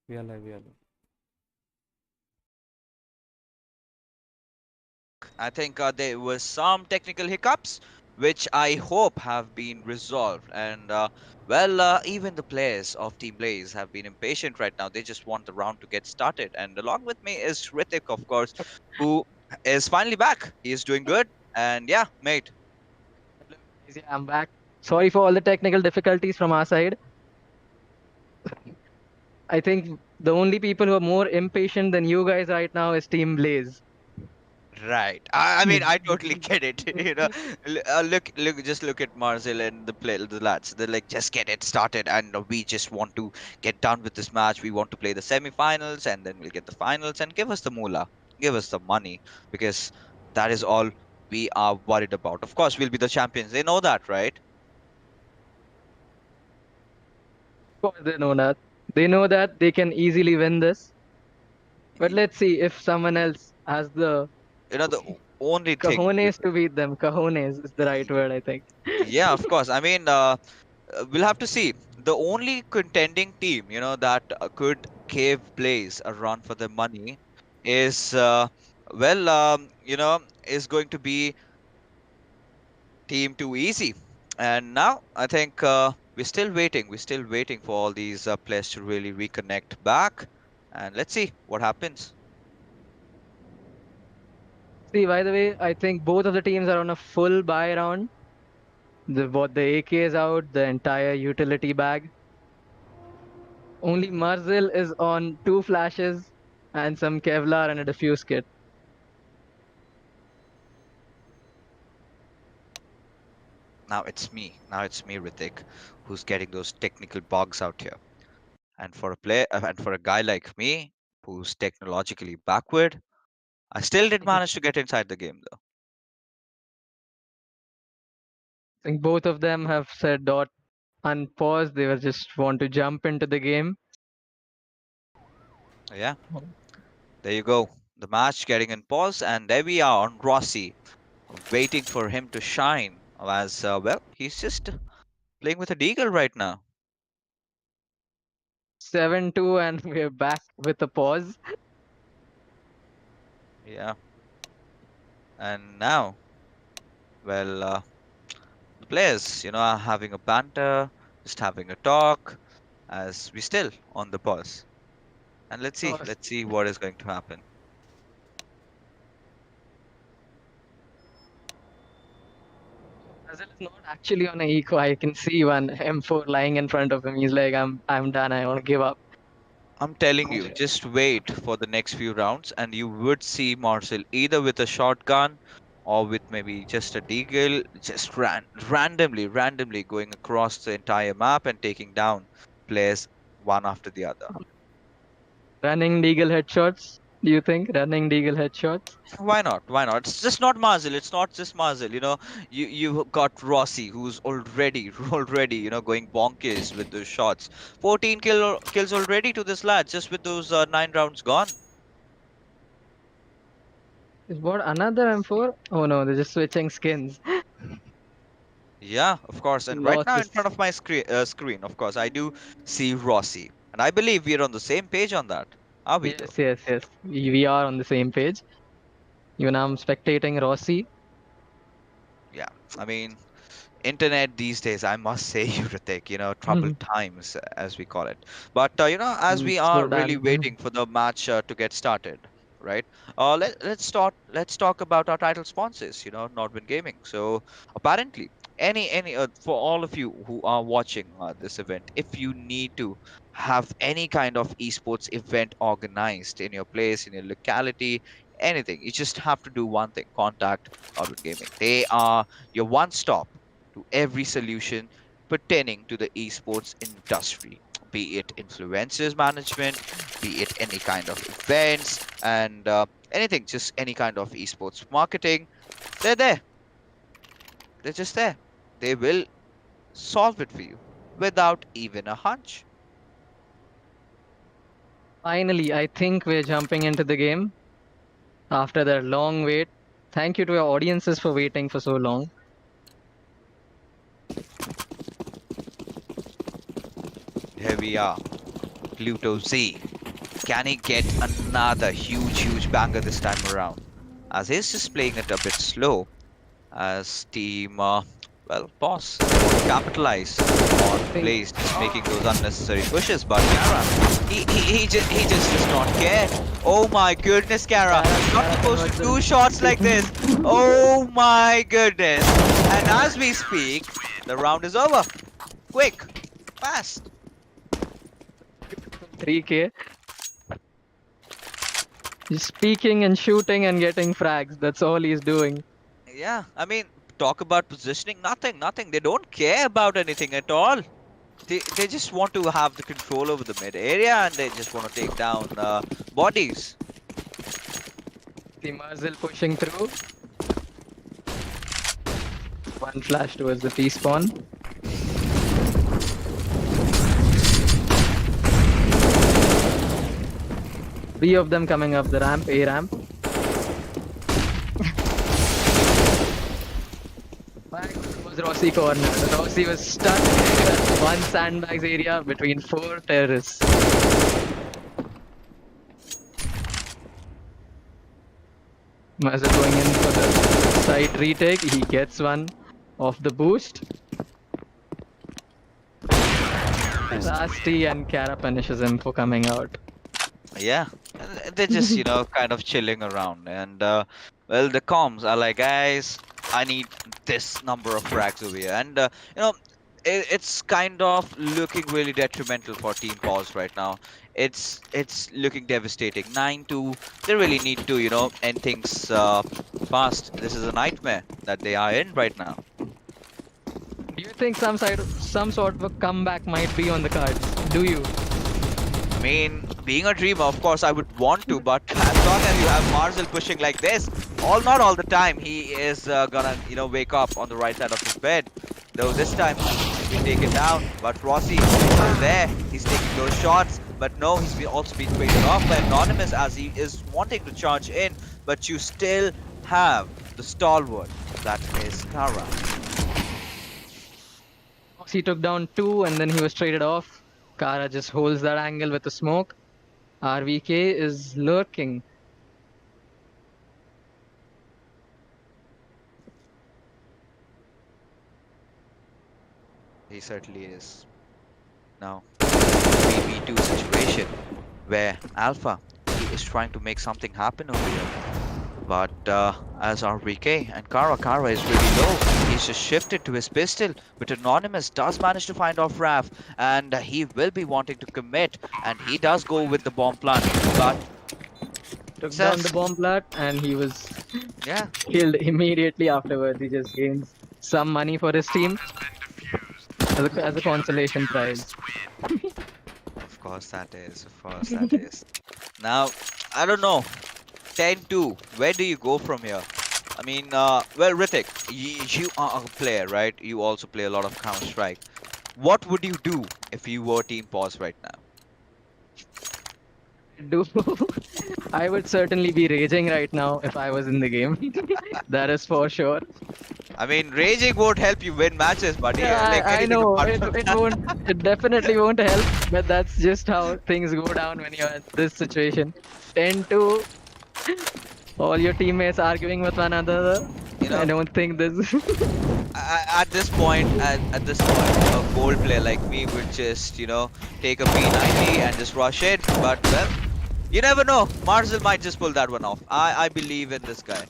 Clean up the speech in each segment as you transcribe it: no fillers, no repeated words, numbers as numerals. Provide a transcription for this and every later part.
We are live, we are live. I think there was some technical hiccups, which I hope have been resolved. And even the players of Team Blaze have been impatient right now. They just want the round to get started. And along with me is Ritik, of course, who is finally back. He is doing good. And yeah, mate. Hello guys, yeah, I'm back. Sorry for all the technical difficulties from our side. I think the only people who are more impatient than you guys right now is Team Blaze. Right. I mean, I totally get it. Just look at Marzel and the lads. They're like, just get it started, and we just want to get done with this match. We want to play the semi-finals, and then we'll get the finals, and give us the moolah, give us the money, because that is all we are worried about. Of course, we'll be the champions. They know that, right? Of course, they know that. They know that they can easily win this. But let's see if someone else has the Only thing. cojones to beat them. Cojones is the right word, I think. Yeah, of course. I mean, we'll have to see. The only contending team, that could give Blaze a run for their money is, is going to be Team Too Easy. And now I think we're still waiting. We're still waiting for all these players to really reconnect back. And let's see what happens. See, by the way, I think both of the teams are on a full buy round. The AK is out, the entire utility bag. Only Marzil is on 2 flashes and some Kevlar and a defuse kit. Now it's me. Now it's me, Ritik, who's getting those technical bugs out here. And for a guy like me, who's technologically backward, I still did manage to get inside the game though. I think both of them have said dot unpause. They were just want to jump into the game. Yeah, there you go. The match getting in pause, and there we are on Rossi, waiting for him to shine. As he's just playing with a deagle right now. 7-2 and we're back with a pause. Yeah, and now, the players, are having a banter, just having a talk, as we still on the pause. And Oh, let's see what is going to happen. Brazil is not actually on a eco. I can see one M4 lying in front of him. He's like, I'm done. I want to give up. I'm telling you, just wait for the next few rounds, and you would see Marcel either with a shotgun or with maybe just a deagle, just randomly going across the entire map and taking down players one after the other. Running deagle headshots. Do you think running deagle headshots? Why not? Why not? It's just not Marcel. It's not just Marcel. You got Rossi, who's already going bonkers with those shots. 14 kills already to this lad, just with those 9 rounds gone. Is what another M4? Oh no, they're just switching skins. Yeah, of course. And right Lost now in this. front of my screen, of course, I do see Rossi. And I believe we're on the same page on that. Are we though? Yes. We are on the same page. Even I'm spectating Rossi. Yeah. I mean, internet these days, I must say, Ritik, troubled times, as we call it. But, as we So are really done. waiting for the match to get started, right? Let's talk about our title sponsors, NODWIN Gaming. So apparently, any for all of you who are watching this event, if you need to have any kind of esports event organized in your place, in your locality, anything, you just have to do one thing: contact NODWIN Gaming. They are your one stop to every solution pertaining to the esports industry, be it influencers management, be it any kind of events, and anything, just any kind of esports marketing. They're there. They're just there. They will solve it for you without even a hunch. Finally, I think we're jumping into the game after that long wait. Thank you to our audiences for waiting for so long. Here we are, Pluto Z. Can he get another huge banger this time around? As he's just playing it a bit slow. As team, well, boss, capitalize on plays, just making those unnecessary pushes. But Kara, he just does not care. Oh my goodness, Kara, not supposed to do shots like this. Oh my goodness. And as we speak, the round is over. Quick, fast. 3K. He's speaking and shooting and getting frags. That's all he's doing. Yeah, I mean, talk about positioning. Nothing. They don't care about anything at all. They just want to have the control over the mid area, and they just want to take down bodies. The Muzzle pushing through. One flash towards the T-spawn. Three of them coming up the ramp, A ramp. Was Rossi corner. Rossi was stuck in one sandbags area between 4 terrorists. Muzzle going in for the side retake. He gets one off the boost. Lasty and Kara punishes him for coming out. Yeah, they're just, you know, kind of chilling around. And, well, the comms are like, guys, I need this number of frags over here. And, you know, it's kind of looking really detrimental for Team Pause right now. It's looking devastating. 9-2. They really need to, you know, end things fast. This is a nightmare that they are in right now. Do you think some sort of a comeback might be on the cards? Do you? I mean, being a dreamer, of course, I would want to, but as long as you have Marzel pushing like this, not all the time, he is gonna, you know, wake up on the right side of his bed. Though this time, he's been taken down, but Rossi is still there. He's taking those shots, but no, he's also been traded off by Anonymous as he is wanting to charge in, but you still have the stalwart, that is Kara. He took down 2 and then he was traded off. Kara just holds that angle with the smoke. RVK is lurking. He certainly is. Now, 3v2 situation where Alpha is trying to make something happen over here. But as RVK and Kara is really low. He's just shifted to his pistol, but Anonymous does manage to find off Raf, and he will be wanting to commit, and he does go with the bomb plant, but took down the bomb plant, and he was killed immediately afterwards. He just gains some money for his team as a consolation prize. Of course that is. Now, I don't know. 10-2. Where do you go from here? I mean, well, Ritik, you are a player, right? You also play a lot of Counter-Strike. What would you do if you were Team Pause right now? I would certainly be raging right now if I was in the game. That is for sure. I mean, raging won't help you win matches, buddy. Yeah, like I know. It definitely won't help, but that's just how things go down when you're in this situation. 10-2. All your teammates arguing with one another. You know, I don't think this. At this point, a gold player like me would just, you know, take a P90 and just rush it. But well, you never know. Marzel might just pull that one off. I believe in this guy.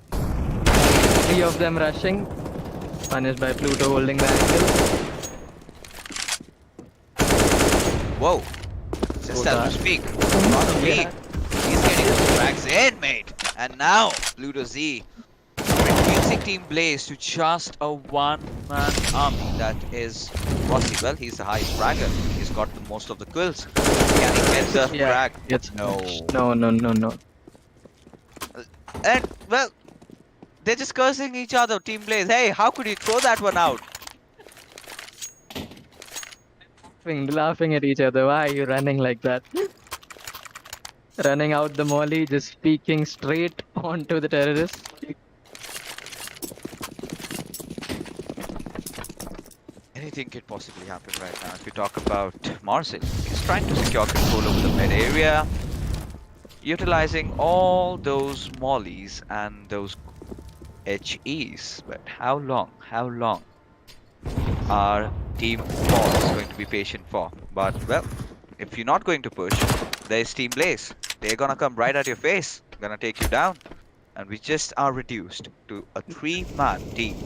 3 of them rushing, punished by Pluto holding the angle. Whoa. Just as we speak, on the lead. He's getting the tracks in, mate. And now, Pluto Z reducing Team Blaze to just a one-man army. That is Rossi. Well, he's the highest fragger. He's got the most of the kills. Can he get the frag? No. No. And, well, they're just cursing each other, Team Blaze. Hey, how could you throw that one out? Laughing at each other. Why are you running like that? Running out the molly, just peeking straight onto the terrorist. Anything could possibly happen right now. If you talk about Marcel, he's trying to secure control over the mid area, utilizing all those mollies and those HEs. But how long? How long are Team Boss going to be patient for? But well, if you're not going to push, there's Team Blaze. They're gonna come right at your face, gonna take you down, and we just are reduced to a 3-man team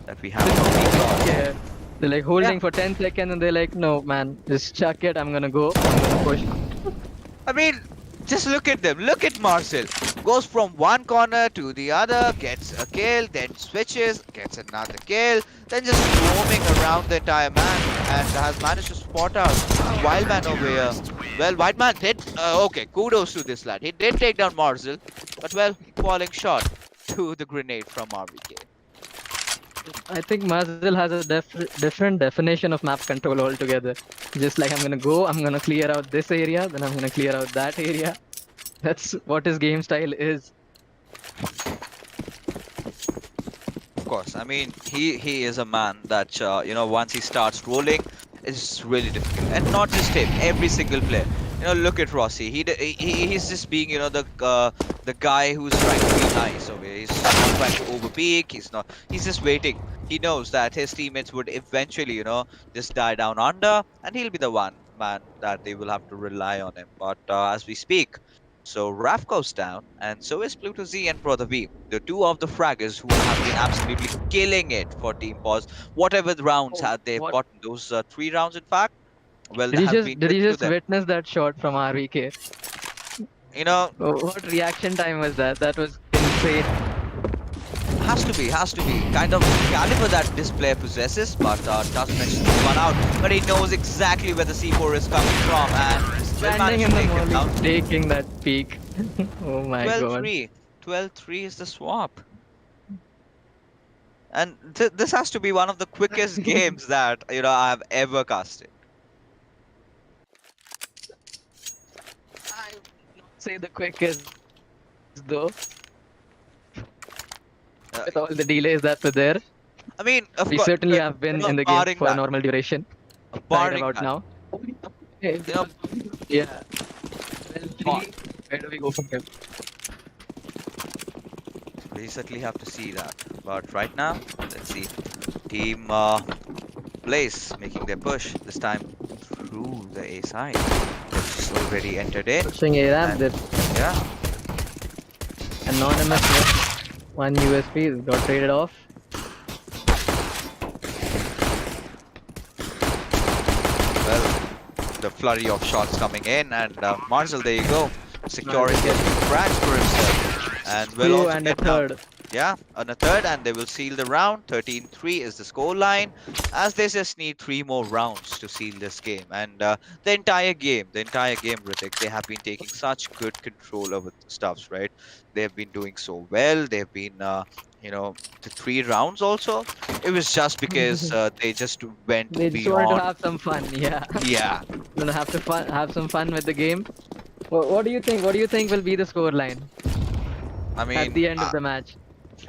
that we have on Team Boss. Yeah. They're like holding for 10 seconds and they're like, no man, just chuck it, I'm gonna go, I'm gonna push. I mean, just look at them. Look at Marcel. Goes from one corner to the other, gets a kill, then switches, gets another kill, then just roaming around the entire map and has managed to spot out Wildman over here. Well, Wildman did, okay, kudos to this lad. He did take down Marcel, but well, falling short to the grenade from RVK. I think Marcel has a different definition of map control altogether. Just like I'm gonna go, I'm gonna clear out this area, then I'm gonna clear out that area. That's what his game style is. Of course, I mean, he is a man that, you know, once he starts rolling, it's really difficult. And not just him, every single player. You know, look at Rossi. He's just being, you know, the guy who's trying to be nice over here. He's not trying to overpeak. He's just waiting. He knows that his teammates would eventually, you know, just die down under, and he'll be the one man that they will have to rely on him. But as we speak, so Raf goes down, and so is Pluto Z and Brother V. The two of the fraggers who have been absolutely killing it for Team Pause. Whatever the rounds they've gotten, those 3 rounds in fact. Well, Did you just witness that shot from RVK? You know, what reaction time was that? That was insane. has to be kind of caliber that this player possesses, but doesn't actually run out. But he knows exactly where the C4 is coming from, and will Standing manage in to the take him down. molly, taking that peak. Oh my god. 12-3. 12-3 is the swap. And this has to be one of the quickest games that, you know, I have ever casted. I would not say the quickest though. With all the delays that were there, I mean, of we course, certainly have been you know, in the game barring for a that, normal duration. Right barring about that, now. you know, Yeah. Well, where do we go from here? we certainly have to see that. But right now, let's see. Team Blaze making their push, this time through the A side. They've just already entered in. Pushing A ramp, And- that Yeah, anonymous with 1 USP got traded off. well, the flurry of shots coming in, and Marcel, there you go, securing Marcel the frags for himself. And will Two also and a get down. third. Yeah, and a third, and they will seal the round. 13-3 is the score line, as they just need 3 more rounds to seal this game. And the entire game, Ritik, they have been taking such good control over the stuffs, right? They have been doing so well. They've been, you know, the 3 rounds also. It was just because they just went They just beyond. wanted to have some fun, yeah. Yeah, Gonna have to have some fun with the game. What do you think? What do you think will be the score line I mean, at the end of the match?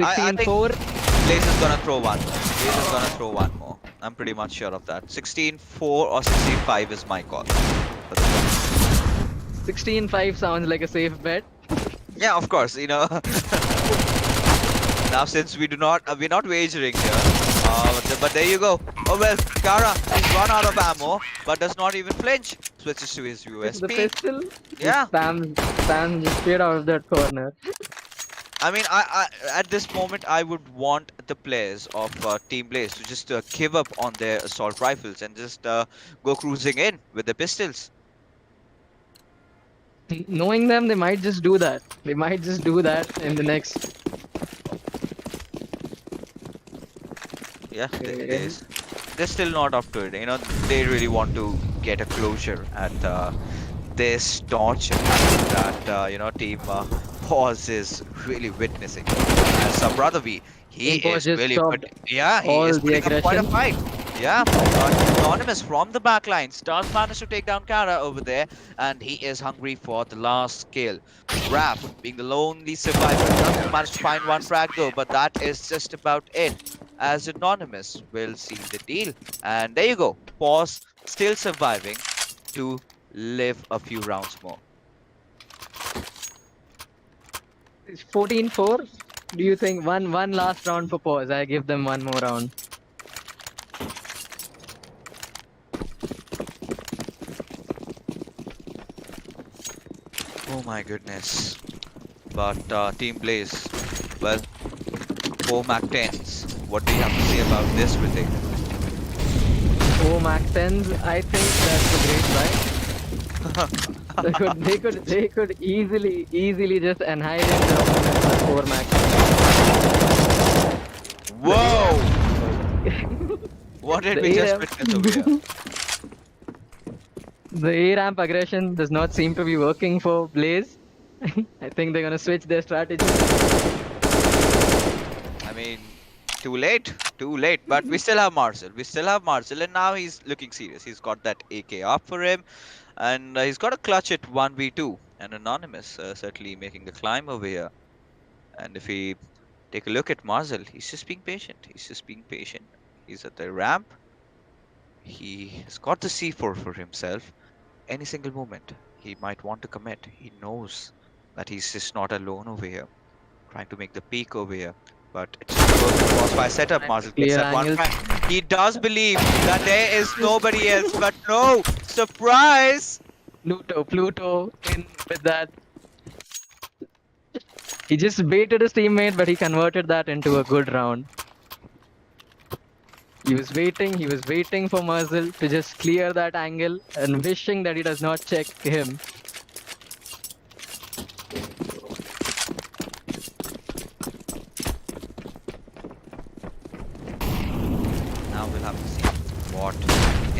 I think 16-4? Blaze is gonna throw one. Blaze is gonna throw one more. I'm pretty much sure of that. 16-4 or 16-5 is my call. 16-5 sounds like a safe bet. Yeah, of course. You know. Now, since we're not wagering here, but there you go. Oh well, Kara has run out of ammo, but does not even flinch. Switches to his USP. The pistol. Yeah. Spam just straight out of that corner. I mean, I at this moment I would want the players of Team Blaze to just give up on their assault rifles and just go cruising in with the pistols. Knowing them, they might just do that. They might just do that in the next. Yeah, they're still not up to it. You know, they really want to get a closure at this torture that you know, Team Pause is really witnessing. And some brother V, he Team Pause is just really stopped good. Yeah, he all is the putting up quite a aggression. fight. Yeah, Anonymous from the backline does manage to take down Kara over there, and he is hungry for the last kill. Raph, being the lonely survivor, does manage to find one frag though, but that is just about it. as Anonymous will seal the deal. And there you go. Pause still surviving to live a few rounds more. It's 14-4. Do you think one last round for pause? I give them one more round. Oh my goodness. But Team Blaze, well, 4 Mac 10s. What do you have to say about this, Ritik? Oh, Mac 10s. I think that's a great buy. They could easily just annihilate the opponent with 4 Mac 10s. Whoa! What did The we just A-ramp- witness over here? The A-ramp aggression does not seem to be working for Blaze. I think they're gonna switch their strategy. I mean, too late, but we still have Marcel. And now he's looking serious. He's got that AK up for him, and he's got to clutch it 1v2. And Anonymous certainly making the climb over here. And if we take a look at Marcel, he's just being patient. He's at the ramp. He has got the C4 for himself. Any single moment, he might want to commit. He knows that he's just not alone over here, trying to make the peak over here. But it's a perfect crossfire setup. Nice Marcel clear gets that one angles. frag. He does believe that there is nobody else, but no! Surprise! Pluto in with that. He just baited his teammate, but he converted that into a good round. He was waiting for Muzzle to just clear that angle and wishing that he does not check him. Now we'll have to see what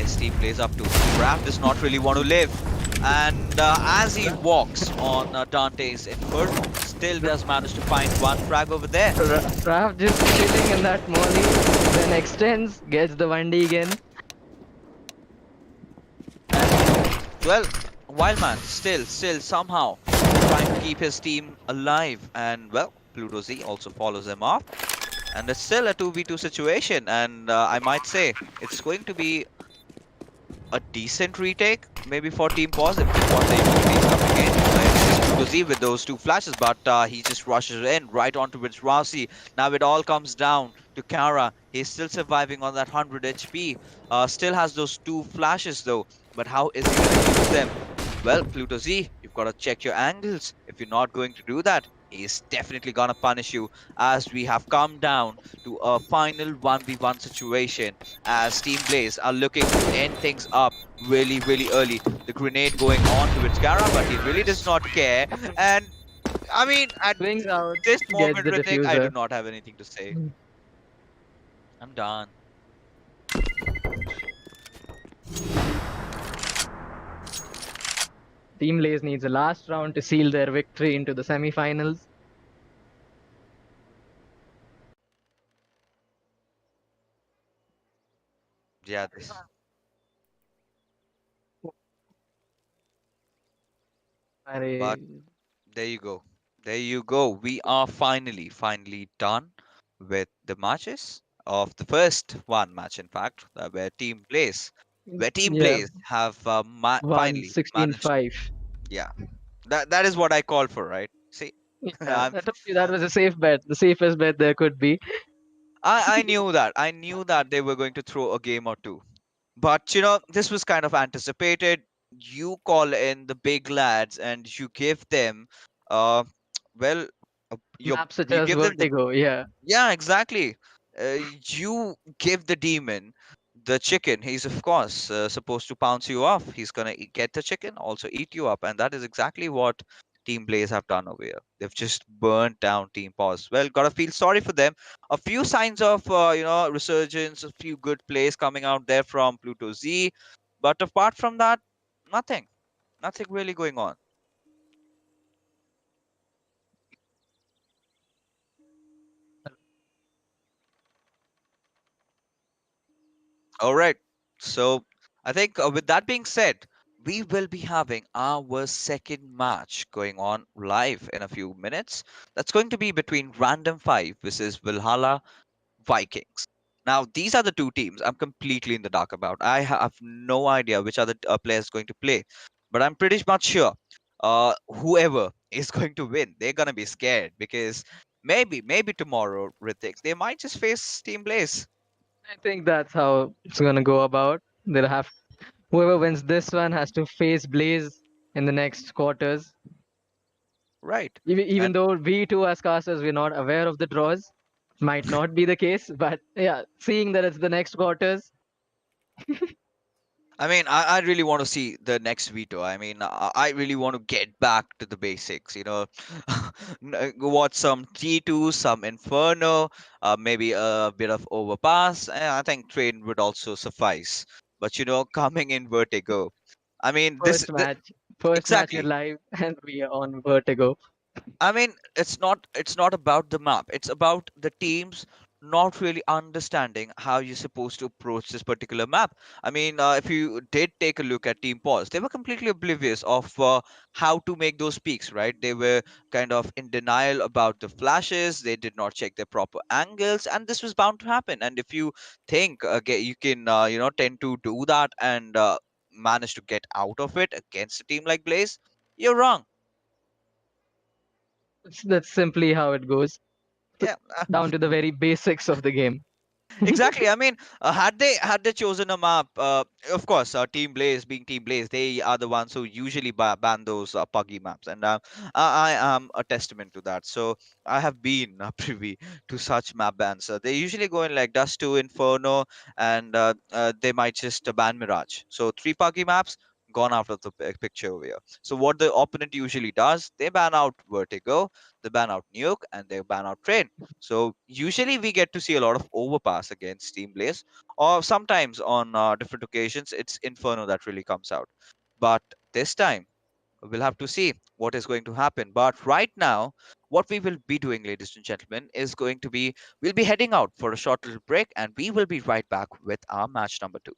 ST plays up to. Raph does not really want to live. And as he walks on Dante's Inferno, still does manage to find one frag over there. Raf just chilling in that molly, then extends, gets the 1D again. Well, Wildman still somehow trying to keep his team alive. And well, Pluto Z also follows him off. And it's still a 2v2 situation. And I might say it's going to be a decent retake, maybe for Team Pause if what the immunity is coming in. It's Pluto Z with those 2 flashes, but he just rushes in right onto its Rousey. Now it all comes down to Kara. He's still surviving on that 100 HP. Still has those 2 flashes though, but how is he going to use them? Well, Pluto Z, you've got to check your angles. If you're not going to do that, he's definitely gonna punish you, as we have come down to a final 1v1 situation as Team Blaze are looking to end things up really early. The grenade going on to its Gara, but he really does not care. And I mean, at Swings out, this gets moment, the Ritik, I do diffuser. not have anything to say. I'm done. Team Blaze needs a last round to seal their victory into the semi-finals. Yeah, this. But there you go. There you go. We are finally done with the matches of the first one match, in fact, where Team Yeah, Blaze have won finally managed. 16-5. Yeah, that is what I call for, right? See, Yeah, I told you that was a safe bet, the safest bet there could be. I knew that. I knew that they were going to throw a game or two. But you know, this was kind of anticipated. You call in the big lads and you give them, uh, well, Maps such you as give them the. Vertigo, yeah. Yeah, exactly. You give the demon the chicken. He's of course supposed to pounce you off. He's gonna get the chicken, also eat you up, and that is exactly what Team Blaze have done over here. They've just burnt down Team Pause. Well, gotta feel sorry for them. A few signs of resurgence, a few good plays coming out there from Pluto Z, but apart from that, nothing. Nothing really going on. All right. So I think with that being said, we will be having our second match going on live in a few minutes. That's going to be between Random 5 versus Valhalla Vikings. Now, these are the two teams I'm completely in the dark about. I have no idea which other players going to play, but I'm pretty much sure whoever is going to win, they're gonna be scared because maybe tomorrow, Ritik, they might just face Team Blaze. I think that's how it's gonna go about. They'll have whoever wins this one has to face Blaze in the next quarters. Right. Even And though we too as casters we're not aware of the draws, might not be the case. But yeah, seeing that it's the next quarters, I mean, I really want to see the next veto. I mean, I really want to get back to the basics, watch some T2, some Inferno, maybe a bit of Overpass. And I think Train would also suffice. But, coming in Vertigo. I mean, first match we're exactly. live and we are on Vertigo. I mean, it's not about the map. It's about the teams not really understanding how you're supposed to approach this particular map. I mean, if you did take a look at Team Pause, they were completely oblivious of how to make those peaks, right? They were kind of in denial about the flashes. They did not check their proper angles, and this was bound to happen. And if you think you can, tend to do that and manage to get out of it against a team like Blaze, you're wrong. That's simply how it goes, Yeah. down to the very basics of the game. Exactly. I mean, had they chosen a map, of course, Team Blaze being Team Blaze, they are the ones who usually ban those puggy maps, and I am a testament to that. So I have been privy to such map bans. They usually go in like Dust 2, Inferno, and they might just ban Mirage. So three puggy maps gone out of the picture over here. So what the opponent usually does, they ban out Vertigo, they ban out Nuke, and they ban out Train. So usually we get to see a lot of overpass against Team Blaze, or sometimes on different occasions it's Inferno that really comes out. But this time we'll have to see what is going to happen. But right now, what we will be doing, ladies and gentlemen, is going to be we'll be heading out for a short little break, and we will be right back with our match number two.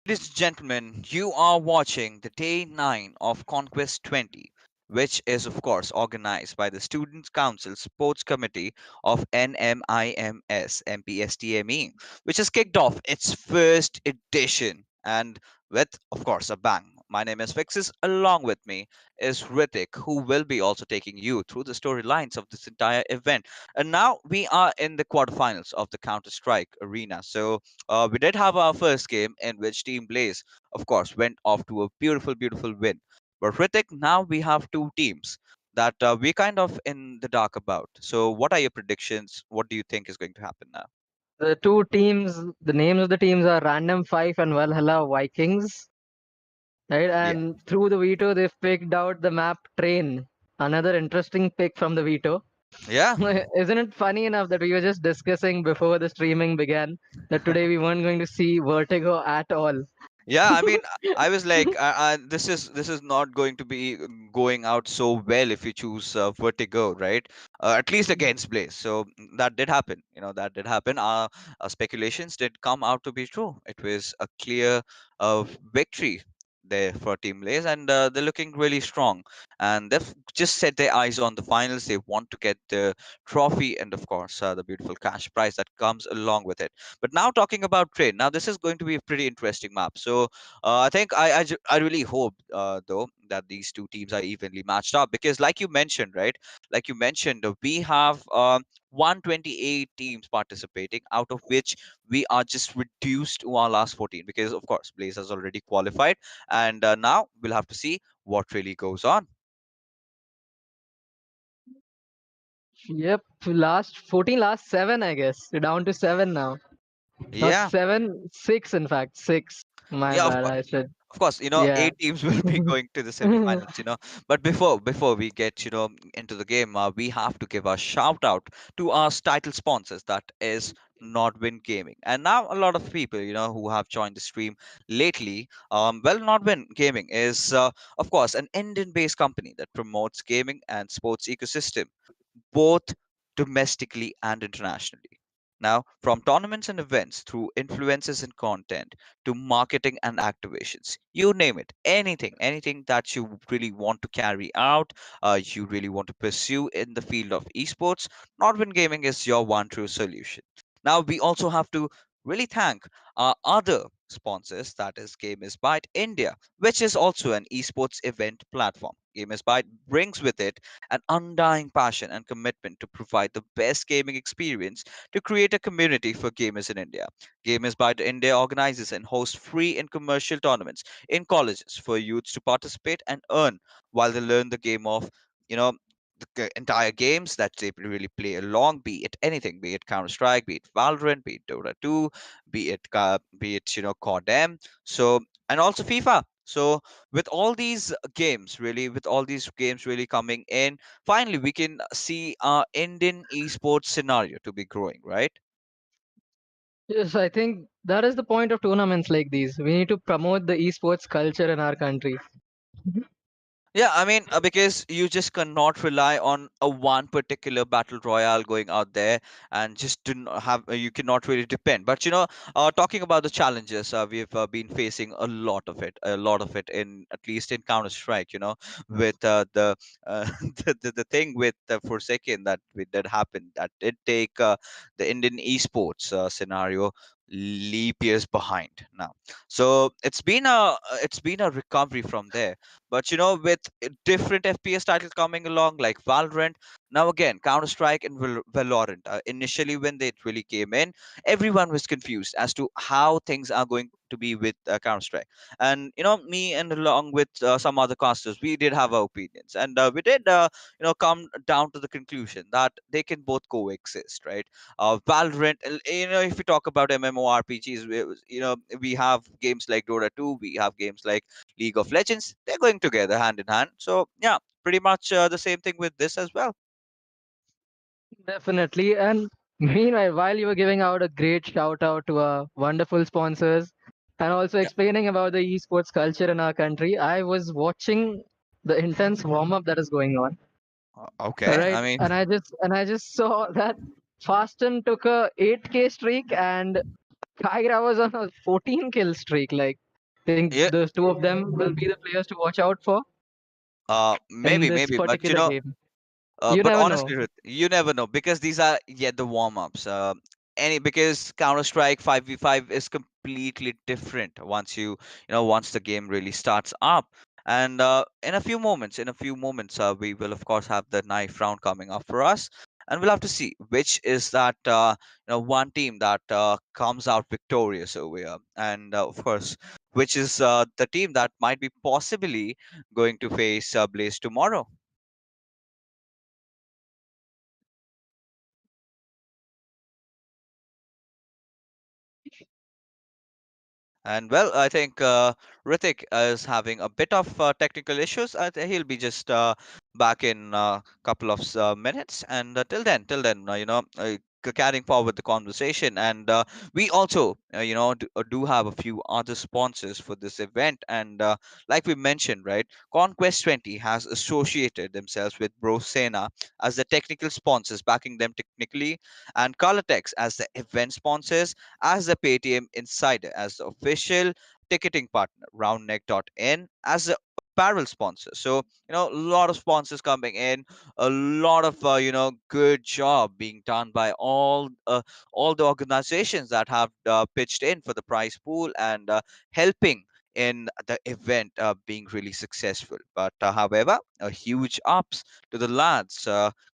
Ladies and gentlemen, you are watching the day 9 of Conquest 20, which is, of course, organized by the Students' Council Sports Committee of NMIMS MPSTME, which has kicked off its first edition and with, of course, a bang. My name is Fixes. Along with me is Ritik, who will be also taking you through the storylines of this entire event. And now we are in the quarterfinals of the Counter Strike arena. So we did have our first game in which Team Blaze, of course, went off to a beautiful, beautiful win. But Ritik, now we have two teams that we're kind of in the dark about. So, what are your predictions? What do you think is going to happen now? The two teams, the names of the teams are Random Five and Valhalla Vikings, right? Yeah. And through the veto, they've picked out the map Train. Another interesting pick from the veto. Yeah. Isn't it funny enough that we were just discussing before the streaming began that today we weren't going to see Vertigo at all? Yeah, I mean, I was like, this is not going to be going out so well if you choose Vertigo, right? At least against Blaze. So that did happen. That did happen. Our speculations did come out to be true. It was a clear victory there for Team Blaze, and they're looking really strong. And they've just set their eyes on the finals. They want to get the trophy, and of course, the beautiful cash prize that comes along with it. But now talking about trade, now this is going to be a pretty interesting map. So I think I really hope though that these two teams are evenly matched up because, like you mentioned, right? Like you mentioned, we have 128 teams participating, out of which we are just reduced to our last 14 because, of course, Blaze has already qualified, and now we'll have to see what really goes on. Yep, last 14, last seven, I guess. We're down to seven now. Not Yeah, seven, six, in fact. Six. My yeah, bad, I said. of course, Yeah. eight teams will be going to the semifinals, but before we get into the game, we have to give a shout out to our title sponsors, that is NODWIN Gaming. And now a lot of people who have joined the stream lately, well, NODWIN Gaming is of course an Indian based company that promotes gaming and sports ecosystem both domestically and internationally. Now, from tournaments and events through influences and content to marketing and activations, you name it, anything that you really want to carry out, you really want to pursue in the field of esports, Nodwin Gaming is your one true solution. Now, we also have to really thank our other sponsors, that is Game is Byte India, which is also an esports event platform. Game is Byte brings with it an undying passion and commitment to provide the best gaming experience to create a community for gamers in India. Gamers by India organizes and hosts free and commercial tournaments in colleges for youths to participate and earn while they learn the game of, you know, the entire games that they really play along, be it anything, be it Counter Strike, be it Valorant, be it Dota 2, be it COD M. So and also FIFA. So with all these games really coming in, finally we can see our Indian esports scenario to be growing, right? Yes, I think that is the point of tournaments like these. We need to promote the esports culture in our country. Yeah, I mean, because you just cannot rely on a one particular battle royale going out there and just do not have, you cannot really depend. But talking about the challenges, we've been facing a lot of it in at least in Counter Strike. With the the thing with Forsaken that did happen, that did take the Indian esports scenario leap years behind now. So it's been a recovery from there, but with different FPS titles coming along like Valorant, now again Counter Strike and Valorant. Initially, when they really came in, everyone was confused as to how things are going to be with Counter Strike. And me and along with some other casters, we did have our opinions, and we did come down to the conclusion that they can both coexist, right? Valorant, if we talk about MMORPGs, we have games like Dota 2, we have games like League of Legends. They're going together hand in hand. So yeah, pretty much the same thing with this as well. Definitely. And meanwhile, while you were giving out a great shout out to our wonderful sponsors and also Yeah. explaining about the esports culture in our country, I was watching the intense warm up that is going on. All Okay. right. I And mean, I just saw that Fasten took a 8K streak and Kyra was on a 14 kill streak. Like, Think Yeah, those two of them will be the players to watch out for in maybe, this maybe, but particular game. You but never honestly, know. You never know because these are yet the warm-ups. Any because Counter Strike 5v5 is completely different once once the game really starts up. And in a few moments, we will of course have the knife round coming up for us, and we'll have to see which is that one team that comes out victorious over here, and of course, which is the team that might be possibly going to face Blaze tomorrow. And well, I think Ritik is having a bit of technical issues. I think he'll be just back in a couple of minutes. And till then, carrying forward the conversation. And we also, do have a few other sponsors for this event. And like we mentioned, right, Conquest 20 has associated themselves with Brosena as the technical sponsors, backing them technically, and Colortex as the event sponsors, as the Paytm Insider, as the official ticketing partner, roundneck.in as the apparel sponsor. So, a lot of sponsors coming in, a lot of, good job being done by all the organizations that have pitched in for the prize pool and helping in the event being really successful. But however, a huge ups to the lads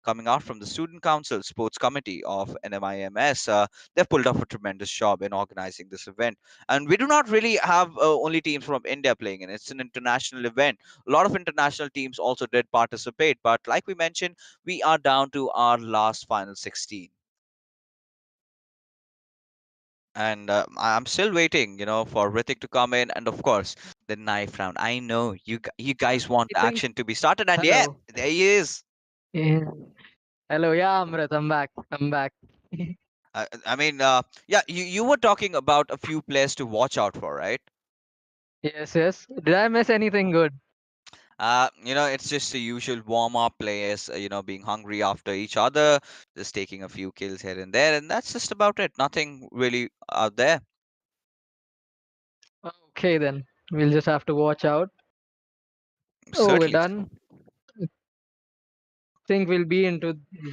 coming out from the Student Council Sports Committee of NMIMS. They've pulled off a tremendous job in organizing this event. And we do not really have only teams from India playing in. It's an international event. A lot of international teams also did participate. But like we mentioned, we are down to our last final 16. And I'm still waiting, for Ritik to come in, and of course the knife round. I know you guys want I the think. action to be started, and yeah, Hello. there he is. Yeah. Hello. Yeah, Amrit. I'm back. I'm back. I mean, yeah, you were talking about a few players to watch out for, right? Yes, yes. Did I miss anything good? It's just the usual warm-up players, being hungry after each other, just taking a few kills here and there, and that's just about it. Nothing really out there. Okay, then. We'll just have to watch out. Oh, we're Certainly, done. Think we'll be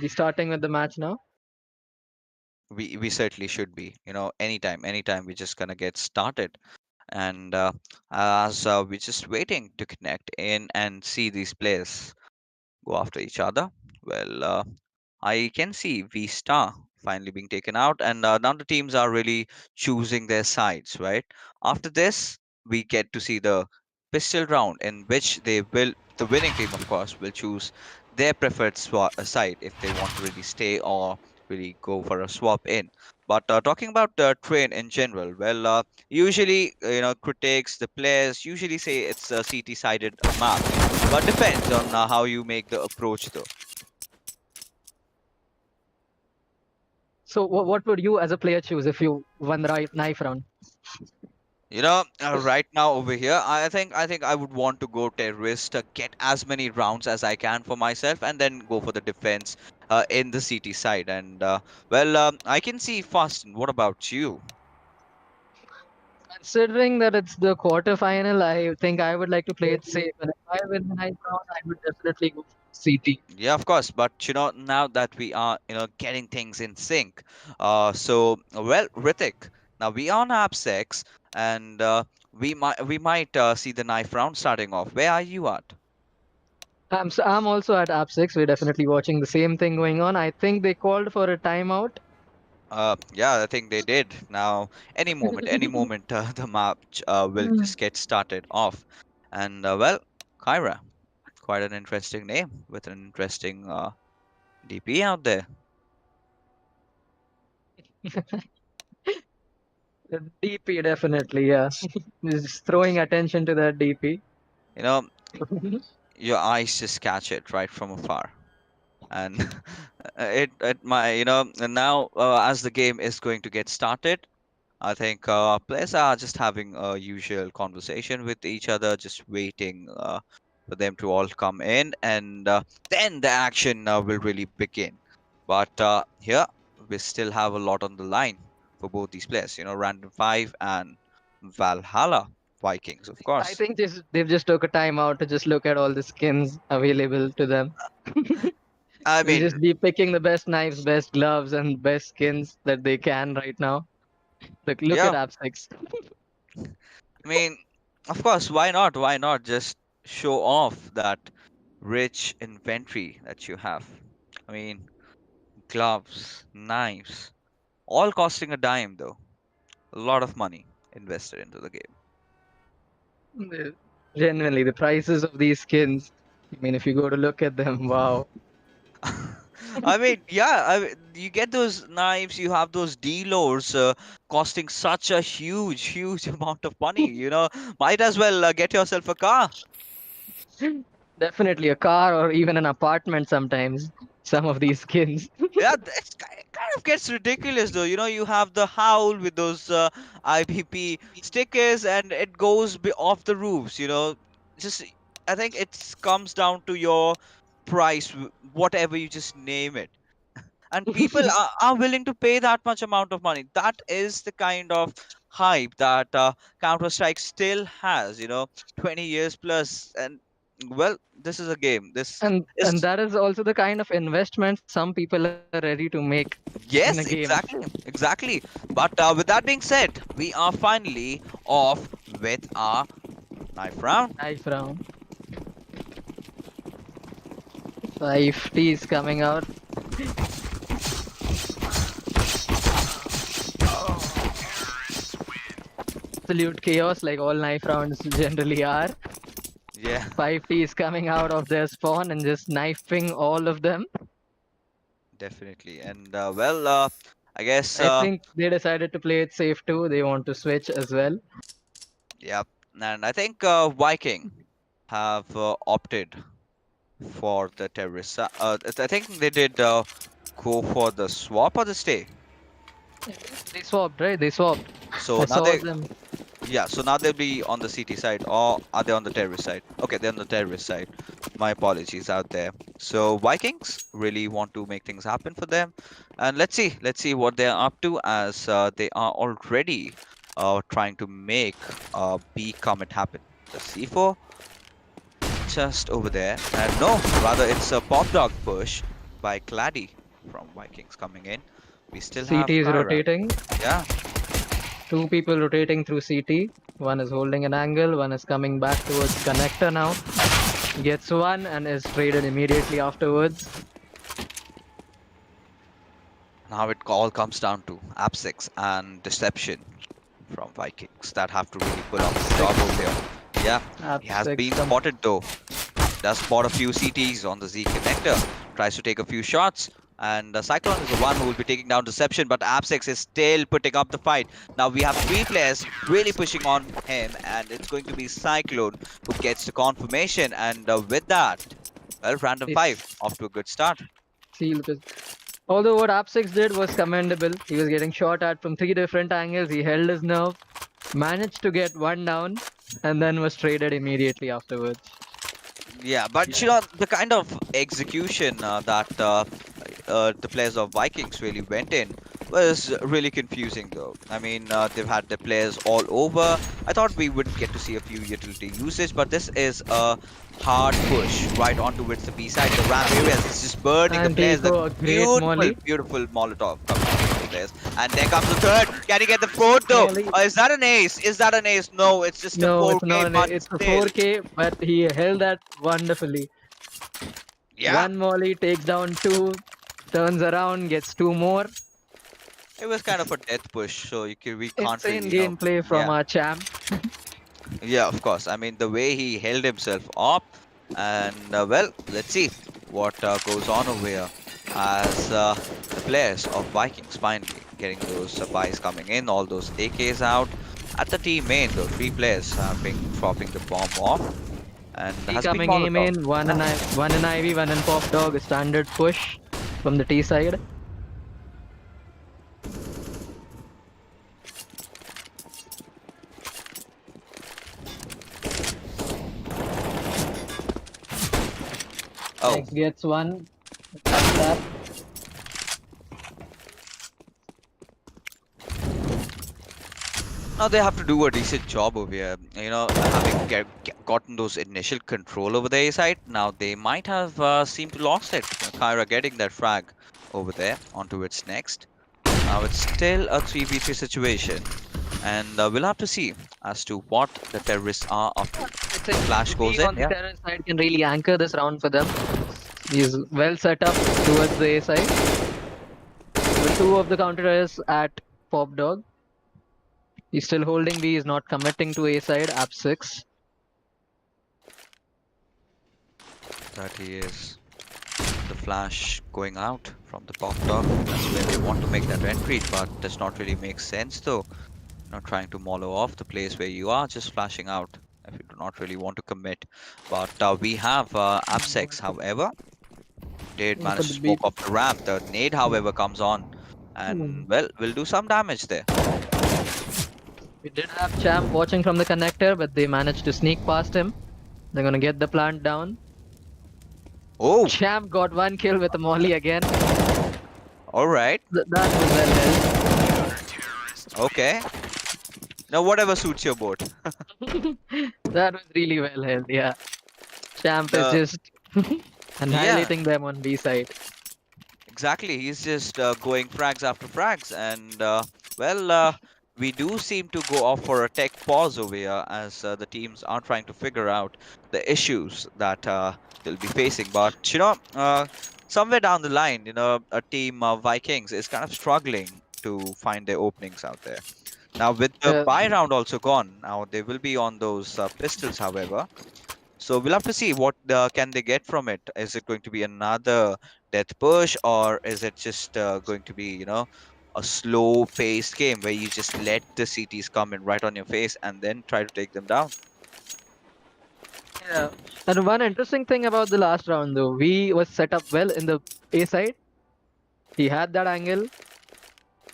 starting with the match now. we certainly should be. Anytime we're just gonna get started. And as we're just waiting to connect in and see these players go after each other, well, I can see V Star finally being taken out, and now the teams are really choosing their sides, right? After this, we get to see the pistol round in which the winning team, of course, will choose their preferred side if they want to really stay or really go for a swap in. But talking about the train in general, well, usually, critics, the players usually say it's a CT-sided map, but depends on how you make the approach, though. So, what would you as a player choose if you won the right knife round? Right now over here, I think I would want to go terrorist, get as many rounds as I can for myself, and then go for the defense in the CT side. And well, I can see Fasten. What about you? Considering that it's the quarterfinal, I think I would like to play it safe. And if I win the knife round, I would definitely go for CT. Yeah, of course. But now that we are getting things in sync, so well, Ritik, now we are on app 6, and we might see the knife round starting off. Where are you at? I'm also at App 6. We're definitely watching the same thing going on. I think they called for a timeout. Yeah, I think they did. Now, any moment, the match will just get started off. And well, Kyra, quite an interesting name with an interesting DP out there. The DP, definitely, yeah. Just throwing attention to that DP. You know, your eyes just catch it right from afar. And it my and now as the game is going to get started, I think players are just having a usual conversation with each other, just waiting for them to all come in, and then the action will really begin. But here we still have a lot on the line for both these players. Random Five and Valhalla. Vikings, of I course. think they've just took a time out to just look at all the skins available to them. I They'll mean, just be picking the best knives, best gloves, and best skins that they can right now. Look at yeah. App 6. I mean, of course, why not? Why not just show off that rich inventory that you have? I mean, gloves, knives, all costing a dime though. A lot of money invested into the game. Genuinely, the prices of these skins. I mean, if you go to look at them, wow. I mean, yeah, you get those knives, you have those dealers costing such a huge amount of money. Might as well get yourself a car. Definitely a car or even an apartment sometimes. Some of these skins. Yeah, it kind of gets ridiculous though. You have the howl with those IPP stickers, and it goes off the roofs. Just I think it comes down to your price, whatever you just name it, and people are willing to pay that much amount of money. That is the kind of hype that Counter Strike still has. 20 years plus, and well, this is a game. This And is that is also the kind of investment some people are ready to make in a Yes, game. exactly. But with that being said, we are finally off with our knife round. Knife round. 5T is coming out. Absolute chaos like all knife rounds generally are. Yeah, 5T is coming out of their spawn and just knifing all of them. definitely. And well, I guess, I think they decided to play it safe too. They want to switch as well. yeah. And I think Viking have opted for the terrorist. I think they did go for the swap or the stay. They swapped, right? They swapped. So I now saw they them. Yeah, so now they'll be on the CT side, or are they on the terrorist side? Okay, they're on the terrorist side. My apologies out there. So Vikings really want to make things happen for them, and let's see what they're up to, as they are already trying to make B Comet happen. The C4 just over there, and no, rather it's a pop dog push by Claddy from Vikings coming in. We still CT have is Kyra. rotating. Yeah, Two people rotating through CT. One is holding an angle, one is coming back towards connector now. Gets one and is traded immediately afterwards. now it all comes down to App6 and Deception from Vikings that have to really pull off the job over here. Yeah, he has been App6 spotted though. Does spot a few CTs on the Z connector. Tries to take a few shots. And Cyclone is the one who will be taking down Deception, but App6 is still putting up the fight. Now we have three players really pushing on him, and it's going to be Cyclone who gets the confirmation. And with that, well, random 5 it's off to a good start. sealed. Although what App6 did was commendable. He was getting shot at from three different angles. He held his nerve, managed to get one down, and then was traded immediately afterwards. Yeah, but the kind of execution that the players of Vikings really went in was really confusing though. I mean, they've had the players all over. I thought we would get to see a few utility usage, but this is a hard push right onto the B side. The ramp areas is just burning the And players. The Tico, a great molly. beautiful Molotov coming from the players. And there comes the third. Can he get the fourth though? Molly. Is that an ace? Is that an ace? No, it's just a No, 4K, it's not. but It's a still. 4K, but he held that wonderfully. Yeah. One molly takes down two, turns around, gets two more. It was kind of a death push, so we can't Insane really, gameplay from our champ. yeah, of course. I mean, the way he held himself up, and well, let's see what goes on over here as the players of Vikings finally getting those buys coming in, all those AKs out. At the team main, the three players have been dropping the bomb off, and has been Coming A Molotov. main, one in Ivy, one in Pop Dog, a standard push from the T side. Oh, Next gets one. That. Now they have to do a decent job over here. Having gotten those initial control over the A side, now they might have seemed to lost it. Kyra getting that frag over there onto its next. Now it's still a 3v3 situation, and we'll have to see as to what the terrorists are up to. I think Flash goes V in, on the yeah. terrorist side can really anchor this round for them. He's well set up towards the A side. The two of the counter-terrorists at Pop Dog. He's still holding B, he's not committing to A side, app 6. That he is. The flash going out from the pop dog. That's where they want to make that entry, but does not really make sense though. Not trying to mollow off the place where you are, just flashing out if you do not really want to commit. But we have Absex, however, did For manage the to B. smoke off the ramp. The nade, however, comes on, and well, will do some damage there. We did have Champ watching from the connector, but they managed to sneak past him. They're gonna get the plant down. Oh, Champ got one kill with a molly again. all right, That was well held. okay. Now whatever suits your boat. That was really well held, yeah. Champ is Uh, just annihilating them on B side. Exactly, he's just going frags after frags, and we do seem to go off for a tech pause over here as the teams are trying to figure out the issues that they'll be facing. But somewhere down the line, a team Vikings is kind of struggling to find their openings out there. Now with the Uh, buy round also gone, now they will be on those pistols, however. So we'll have to see what can they get from it. Is it going to be another death push, or is it just going to be, a slow-paced game where you just let the CTs come in right on your face and then try to take them down? yeah. And one interesting thing about the last round though, V was set up well in the A side. He had that angle.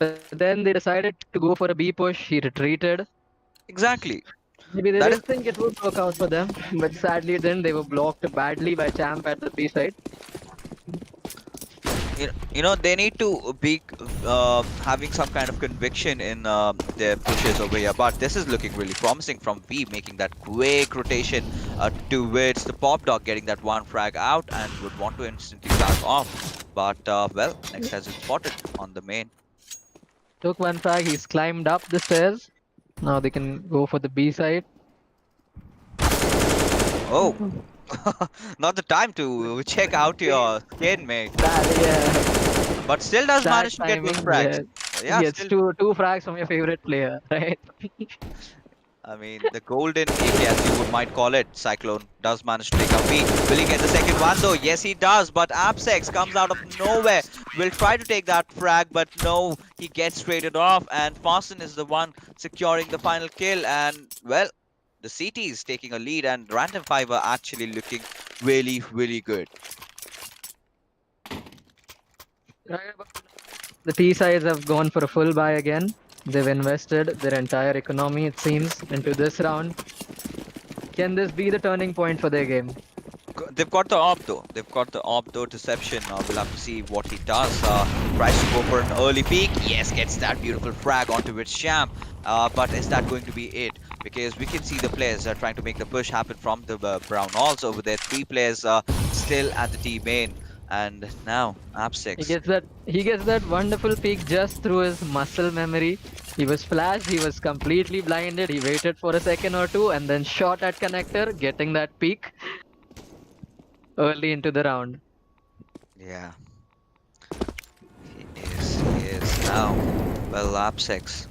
But then they decided to go for a B push. He retreated. Exactly. Maybe they That is didn't think it would work out for them, but sadly then they were blocked badly by Champ at the B side. they need to be having some kind of conviction in their pushes over here, but this is looking really promising from V, making that quick rotation towards the pop dog, getting that one frag out and would want to instantly flag off, but well, next has been spotted on the main. Took one frag, he's climbed up the stairs. Now they can go for the B side. Oh, not the time to check out your skin, mate, Yeah. but still does That manage to get those timing, frags. yeah. Yeah, Gets still. two frags from your favorite player, right? I mean, the golden AK, as you might call it, Cyclone, does manage to take out B. Will he get the second one, though? Yes, he does, but Absex comes out of nowhere. Will try to take that frag, but no, he gets traded off, and Fasten is the one securing the final kill, and, well, the CT is taking a lead, and Random Fiver actually looking really, really good. The T sides have gone for a full buy again. They've invested their entire economy, it seems, into this round. Can this be the turning point for their game? They've got the AWP though. They've got the AWP though. Deception. We'll have to see what he does. Tries to go for an early peek. Yes, gets that beautiful frag onto its Sham. But is that going to be it? Because we can see the players are trying to make the push happen from the brown halls over there. 3 players still at the T main. And now Absex. He gets that wonderful peek just through his muscle memory. He was flashed, he was completely blinded, he waited for a second or two and then shot at connector, getting that peek early into the round. Yeah. He is now. Well, Absex.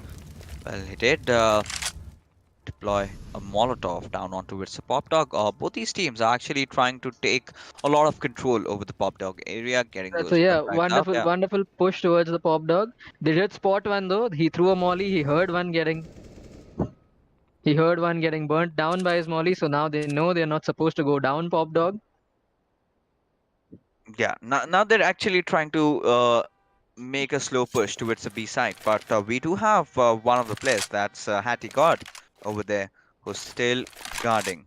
Well, he did deploy a Molotov down onto its pop dog. Both these teams are actually trying to take a lot of control over the pop dog area, getting So those yeah, contacts out. Yeah. wonderful push towards the pop dog. They did spot one though. He threw a molly. He heard one getting burnt down by his molly. So now they know they're not supposed to go down pop dog. Yeah. Now they're actually trying to make a slow push towards the B side, but we do have one of the players, that's Hattie God over there, who's still guarding.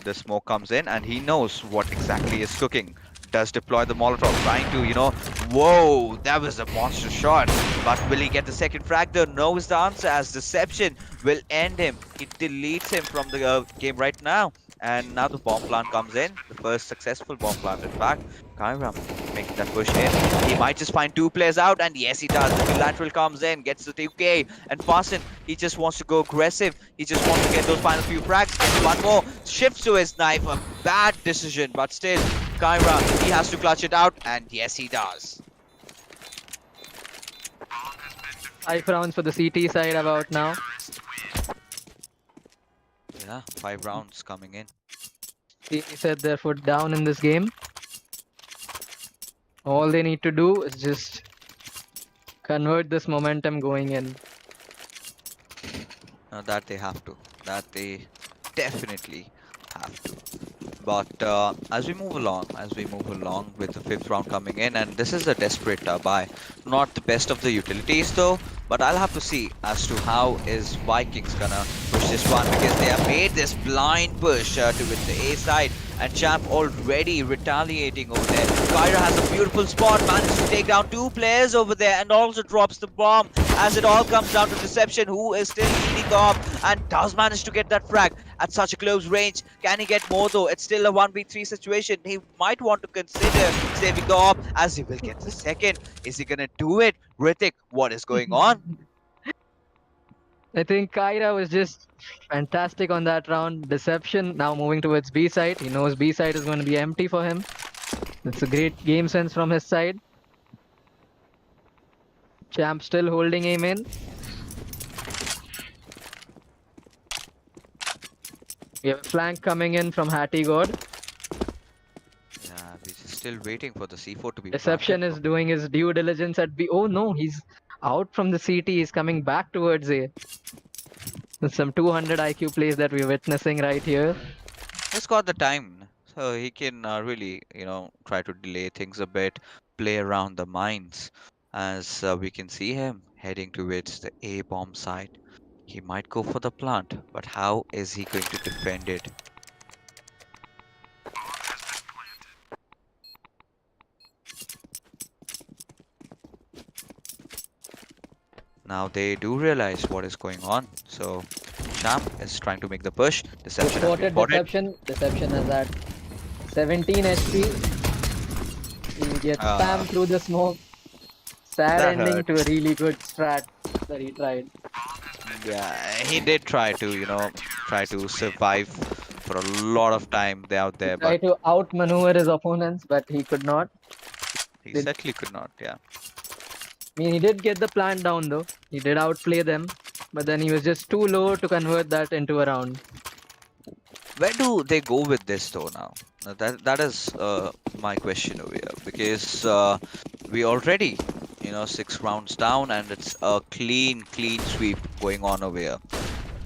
The smoke comes in and he knows what exactly is cooking does deploy the Molotov, trying to, whoa, that was a monster shot. But will he get the second frag? Though no is the answer, as Deception will end him. It deletes him from the game right now. And now the bomb plant comes in. The first successful bomb plant, in fact. Kyra making that push in. He might just find 2 players out, and yes, he does. The lateral comes in, gets the 2K, and Fasten, he just wants to go aggressive. He just wants to get those final few frags. Gets one more, shifts to his knife. A bad decision, but still, Kyra, he has to clutch it out, and yes, he does. 5 rounds for the CT side about now. Yeah, 5 rounds coming in. They set their foot down in this game. All they need to do is just convert this momentum going in. That they have to. That they definitely have to. But as we move along with the 5th round coming in, and this is a desperate buy. Not the best of the utilities though, but I'll have to see as to how is Vikings gonna push this one, because they have made this blind push towards the A side, and Champ already retaliating over there. Kyra has a beautiful spot, manages to take down 2 players over there, and also drops the bomb, as it all comes down to Deception, who is still leading off and does manage to get that frag at such a close range. Can he get more though? It's still a 1v3 situation. He might want to consider saving the op, as he will get the second. Is he gonna do it? Ritik, what is going on? I think Kyra was just fantastic on that round. Deception now moving towards B side. He knows B side is going to be empty for him. It's a great game sense from his side. Champ still holding aim in. We have a flank coming in from Hattie God. Yeah, we're just still waiting for the C4 to be Deception planted. is doing his due diligence at B. Oh no, he's out from the CT. He's coming back towards A. There's some 200 IQ plays that we're witnessing right here. He's got the time, so he can really, try to delay things a bit, play around the mines, as we can see him heading towards the A bomb side. He might go for the plant, but how is he going to defend it? Now they do realize what is going on, so Champ is trying to make the push. Deception has been spotted. Deception is at 17 HP. He gets spammed through the smoke. Sad ending to a really good strat that he tried. Yeah, he did try to, try to survive for a lot of time out there, Try but to outmaneuver his opponents, but he could not. he certainly could not, yeah. I mean, he did get the plant down though. He did outplay them, but then he was just too low to convert that into a round. Where do they go with this though now? That is my question over here, because we already 6 rounds down, and it's a clean sweep going on over here.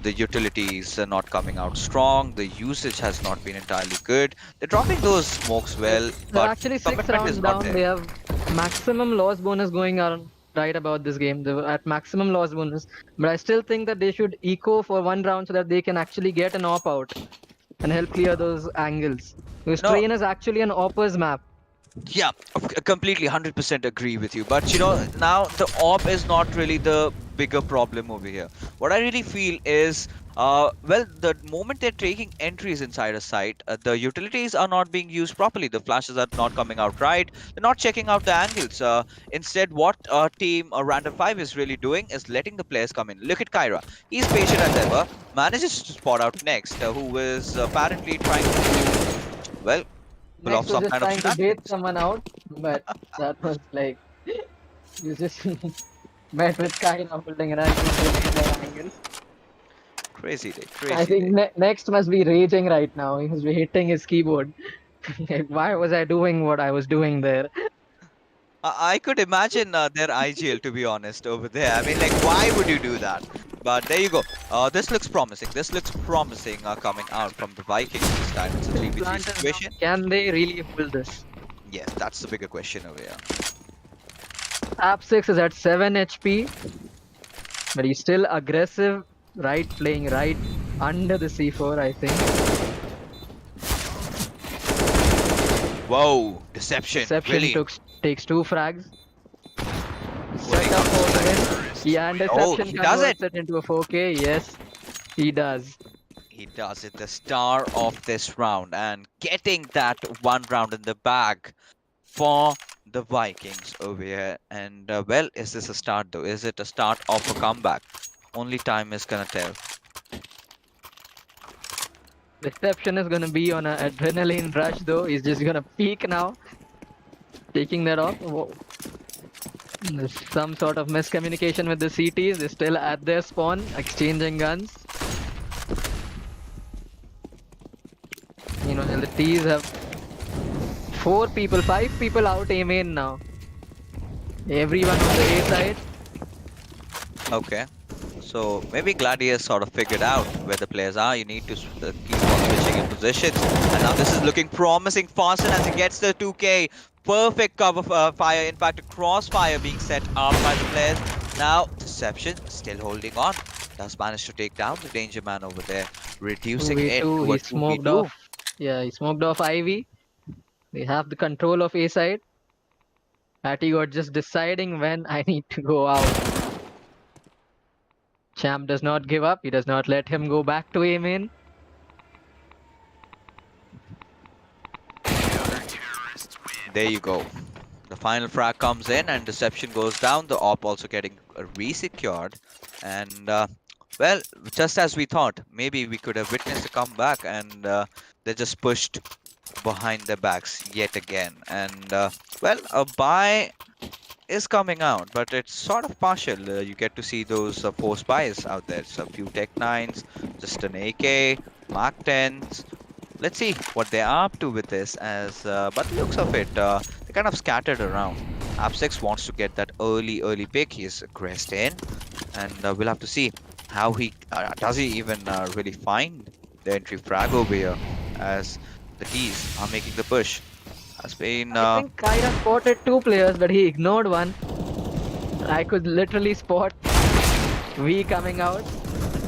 The utilities are not coming out strong. The usage has not been entirely good. They're dropping those smokes well, They're but actually 6 commitment rounds is not down. there. They have maximum loss bonus going on right about this game. They were at maximum loss bonus, but I still think that they should eco for 1 round so that they can actually get an op out and help clear those angles. Because Train is actually an opper's map. Yeah, completely 100% agree with you. But now the op is not really the bigger problem over here. What I really feel is, well, the moment they're taking entries inside a site, the utilities are not being used properly. The flashes are not coming out right. They're not checking out the angles. Instead, what team Random 5 is really doing is letting the players come in. Look at Kyra. He's patient as ever. Manages to spot out Next, who is apparently trying to, well, pull off some kind of Next was just trying to bait someone out, but that was like, you just met with Kyra holding an angle. Crazy day, crazy I think Next must be raging right now. He must be hitting his keyboard. Why was I doing what I was doing there? I could imagine their IGL, to be honest, over there. I mean, like, why would you do that? But there you go. This looks promising. This looks promising coming out from the Vikings this time. It's a 3v3 situation. Can they really hold this? Yes, that's the bigger question over here. App6 is at 7 HP, but he's still aggressive, right? Playing right under the C4, I think. Whoa, deception, Deception really? takes 2 frags. Putting Set up up the for strike. win. Yeah, and Oh, Deception he does it. converts it into a 4K. Yes, he does. He does it. The star of this round and getting that one round in the bag for the Vikings over here. And well, is this a start though? Is it a start of a comeback? Only time is gonna tell. Deception is gonna be on an adrenaline rush though. He's just gonna peek now. Taking that off. Whoa. There's some sort of miscommunication with the CTs. They're still at their spawn, exchanging guns. You know, the T's have 5 people out A main now. Everyone on the A side. Okay. So maybe Gladius sort of figured out where the players are. You need to keep on switching in positions. And now this is looking promising. Fasten as he gets the 2K. Perfect cover fire. In fact, a crossfire being set up by the players. Now, Deception still holding on. Does manage to take down the Danger Man over there. Reducing it to He a smoked 2v2. off. Yeah, he smoked off Ivy. They have the control of A side. Hattie got just deciding when I need to go out. Champ does not give up. He does not let him go back to A main. There you go. The final frag comes in and Deception goes down. The op also getting resecured. And well, just as we thought, maybe we could have witnessed a comeback and they just pushed behind their backs yet again. And well, a buy is coming out, but it's sort of partial. You get to see those 4 spies out there. So a few Tech 9s, just an AK, Mark 10s. Let's see what they are up to with this as, but the looks of it, they're kind of scattered around. App6 wants to get that early pick. He's aggressed in, and we'll have to see how he, does he even really find the entry frag over here as the T's are making the push. Has been, I think Kyra spotted 2 players, but he ignored one. I could literally spot V coming out.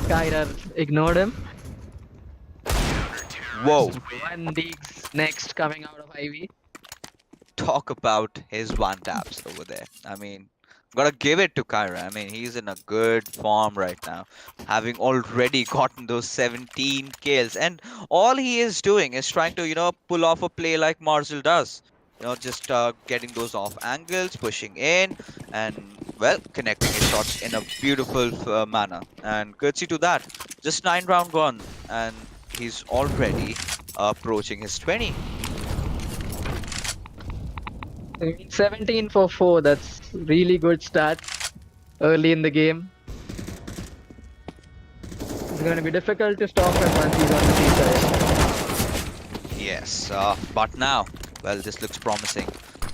Kyra ignored him. whoa, One Deeks next coming out of Ivy. talk about his one taps over there. I mean, gotta give it to Kyra. I mean, he's in a good form right now, having already gotten those 17 kills. And all he is doing is trying to, pull off a play like Marzel does. Just getting those off angles, pushing in, and, well, connecting his shots in a beautiful manner. And courtesy to that, just 9 round gone, and he's already approaching his 20. 17 for 4, that's really good start early in the game. It's going to be difficult to stop him once he's on the C side. Yes, but now, well, this looks promising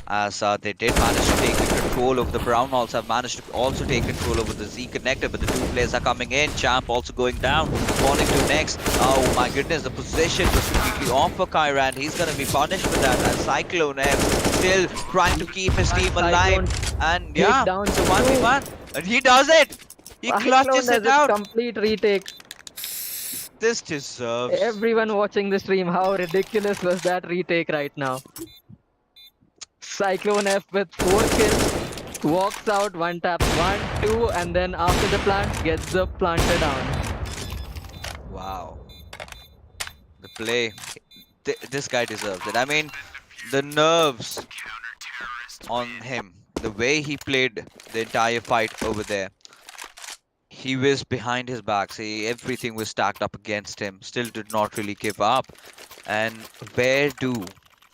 as they did manage to take the control of the Brown Halls, have managed to also take control over the Z connector, but the 2 players are coming in. Champ also going down, falling to next. Oh my goodness, the position was completely off for Kyra, and he's going to be punished for that as Cyclone F still trying to keep his team alive. And yeah, down it's to a 1v1, and he does it! He clutches it out! Complete retake. This deserves... Everyone watching the stream, how ridiculous was that retake right now? Cyclone F with 4 kills, walks out, 1 taps 1, 2, and then after the plant, gets the planter down. Wow. The play. This guy deserves it. I mean, the nerves on him, the way he played the entire fight over there. He was behind his back. See, everything was stacked up against him. Still did not really give up. And where do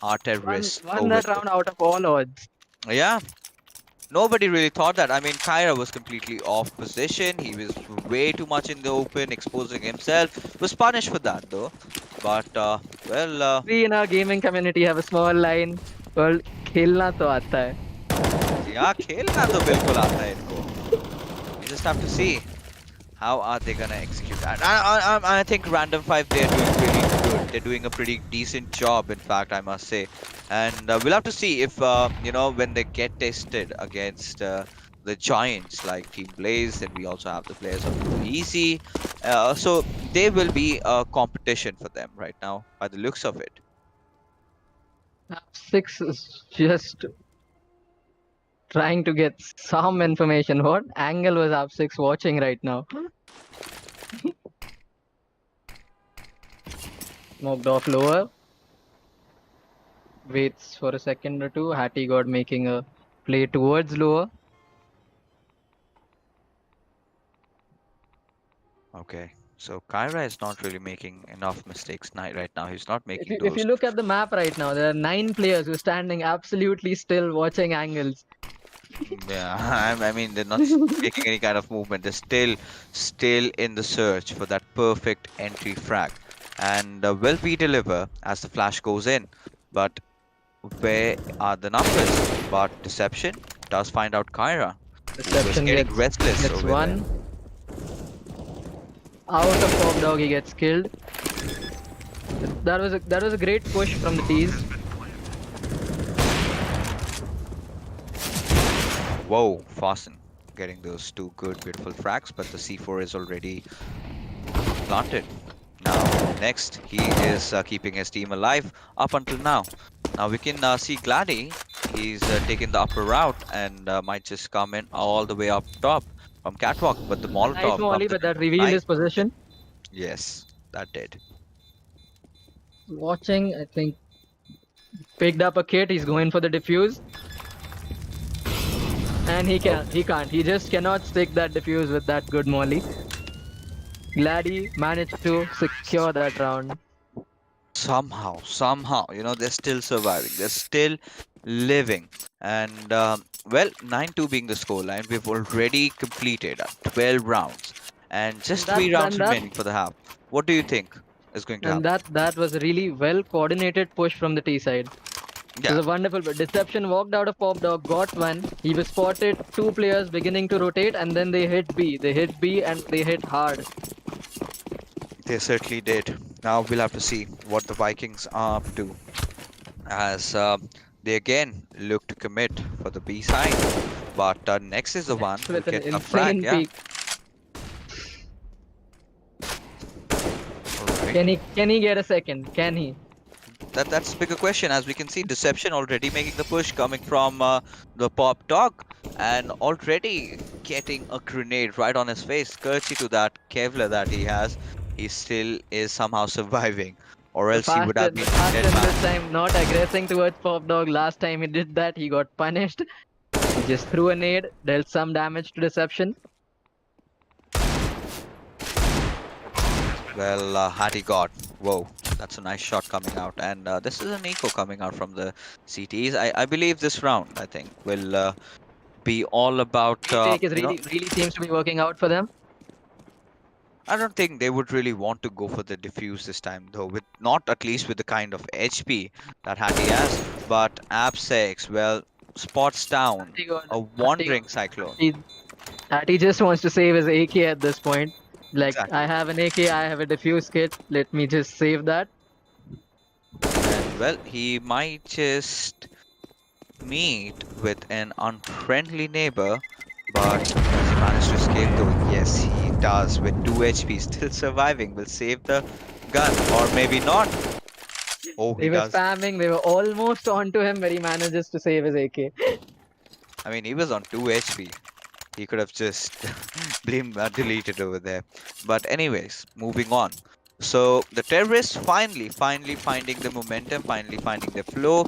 our terrorists Won that round out of all odds. Yeah. Nobody really thought that. I mean, Kyra was completely off position. He was way too much in the open, exposing himself. Was punished for that though. But, well... We in our gaming community have a small line called खेलना तो आता है. Yeah, खेलना तो बिल्कुल आता है इनको. You just have to see how are they gonna execute that. I think Random 5, they're doing really good. They're doing a pretty decent job, in fact, I must say. And we'll have to see if, when they get tested against the giants like Team Blaze, and we also have the players of Easy. So there will be a competition for them right now, by the looks of it. Six is just trying to get some information. What angle was App 6 watching right now? Smoked off lower. Waits for a second or two. Hattie got making a play towards lower. Okay, so Kyra is not really making enough mistakes right now. He's not If making you those. look at the map right now, there are 9 players who are standing absolutely still watching angles. Yeah, I mean they're not making any kind of movement. They're still in the search for that perfect entry frag, and will we deliver as the flash goes in? But where are the numbers? But Deception does find out Kyra. He was Reception getting restless gets over there. one. Out of Pop Dog, he gets killed. That was a great push from the T's. Whoa, Fasten getting those two good, beautiful frags, but the C4 is already planted. Now, next, he is keeping his team alive up until now. Now we can see Gladdy. He's taking the upper route and might just come in all the way up top from Catwalk, but the Nice Molotov volley, comes in but that revealed nice. his position. Yes, that did. Watching, I think, picked up a kit. He's going for the defuse. And he can't. He just cannot stick that defuse with that good molly. Gladdy managed to secure that round. Somehow, they're still surviving. They're still living. And, well, 9-2 being the scoreline, we've already completed 12 rounds. And And just 3 rounds remaining for the half. What do you think is going to happen? that was a really well coordinated push from the T side. It was Yeah, a wonderful but Deception walked out of Pop Dog, got one. He was spotted, 2 players beginning to rotate, and then they hit B. They hit B and they hit hard. they certainly did. Now we'll have to see what the Vikings are up to as they again look to commit for the B side. But next is the one who With an gets a frag. insane Yeah, peak. all right. Can he get a second? Can he? That's a bigger question. As we can see, Deception already making the push coming from the Pop Dog and already getting a grenade right on his face. Courtesy to that Kevlar that he has, he still is somehow surviving, or else he would have The been dead Faston man. this time not aggressing towards Pop Dog. Last time he did that, he got punished. He just threw a nade, dealt some damage to Deception. Well, Hattie got. Whoa, that's a nice shot coming out. And this is an eco coming out from the CTs. I believe this round, I think, will be all about, Retake is really seems to be working out for them. I don't think they would really want to go for the diffuse this time, though, with not at least with the kind of HP that Hattie has. But Absex, well, spots down a wandering cyclone. He just wants to save his AK at this point. Like, I Exactly. have an AK, I have a defuse kit, let me just save that. And well, he might just meet with an unfriendly neighbor, but does he manage to escape though? Yes, he does. With 2 HP, still surviving. Will save the gun, or maybe not. Oh, he They were does. spamming, they were almost onto him, but he manages to save his AK. I mean, he was on 2 HP. He could have just deleted over there. But anyways, moving on. So the terrorists finally finding the momentum, finally finding the flow.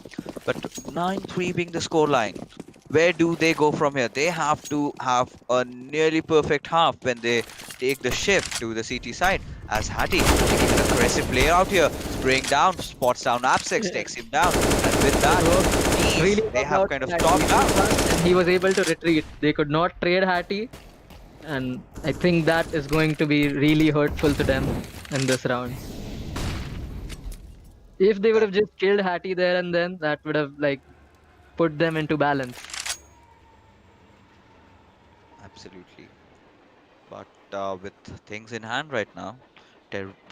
But 9-3 being the scoreline. Where do they go from here? They have to have a nearly perfect half when they take the shift to the CT side. As Hattie taking an aggressive play out here, spraying down, spots down Apsex, takes him down, and with that, Really they worked have out kind of for stopped Hattie. out. And he was able to retreat. They could not trade Hattie, and I think that is going to be really hurtful to them in this round. If they would have just killed Hattie there and then, that would have like put them into balance. Absolutely. But with things in hand right now,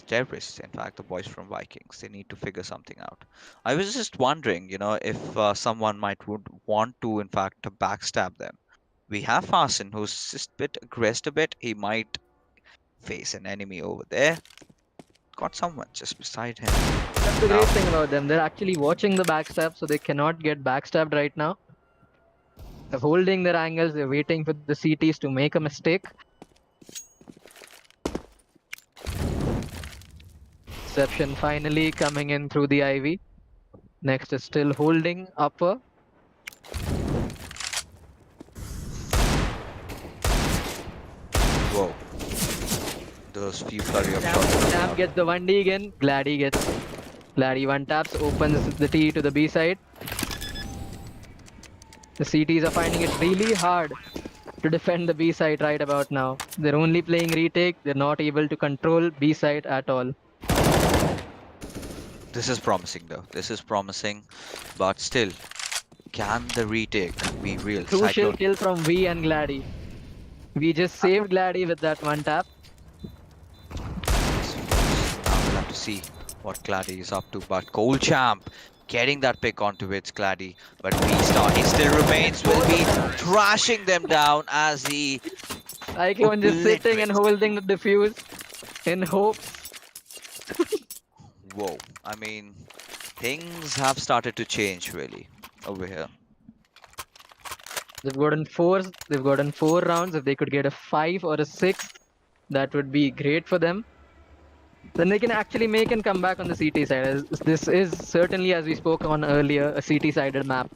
terrorists, in fact, the boys from Vikings, they need to figure something out. I was just wondering, if someone would want to, in fact, to backstab them. We have Fasten, who's just a bit aggressed a bit. He might face an enemy over there. got someone just beside him. That's the great thing about them. They're actually watching the backstab, so they cannot get backstabbed right now. They're holding their angles. They're waiting for the CTs to make a mistake. Deception finally coming in through the IV. Next is still holding upper. Whoa. Those few flurry of shots. Snap gets the 1D again. Gladdy one taps, opens the T to the B side. The CTs are finding it really hard to defend the B side right about now. They're only playing retake. They're not able to control B side at all. This is promising though. This is promising, but still, can the retake be real? Crucial Cyclone. kill from V and Gladdy. We just saved Gladdy with that one tap. Now we'll have to see what Gladdy is up to. But Champ getting that pick onto its Gladdy. But V-Star, he still remains, will be thrashing them down as he... Cyclone just sitting and holding the defuse in hopes. Whoa, I mean, things have started to change really over here. They've gotten four rounds. If they could get a 5 or a 6, that would be great for them. Then they can actually make and come back on the CT side. This is certainly, as we spoke on earlier, a CT-sided map.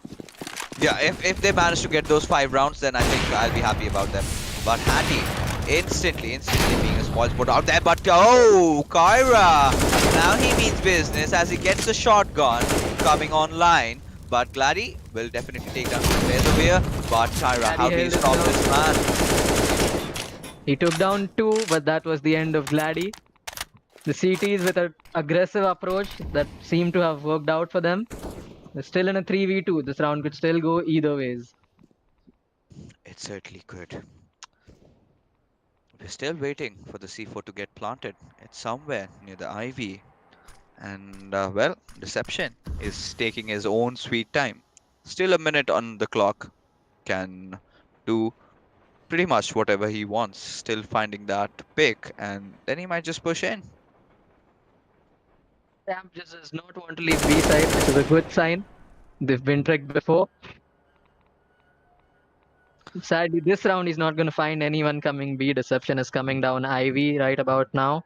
Yeah, if they manage to get those 5 rounds, then I think I'll be happy about them. But Hattie, instantly being a spoil sport out there. But oh, Kyra! Now he means business as he gets the shotgun coming online. But Gladdy will definitely take down the players over here. But Kyra, how do you stop this man? He took down 2, but that was the end of Gladdy. The CTs with an aggressive approach that seemed to have worked out for them. They're still in a 3v2. This round could still go either ways. It certainly could. We're still waiting for the C4 to get planted. It's somewhere near the IV. And well, Deception is taking his own sweet time. Still a minute on the clock. Can do pretty much whatever he wants. Still finding that pick, and then he might just push in. Champ just does not want to leave B side, which is a good sign. They've been tricked before. Sadly, this round he's not going to find anyone coming B. Deception is coming down IV right about now.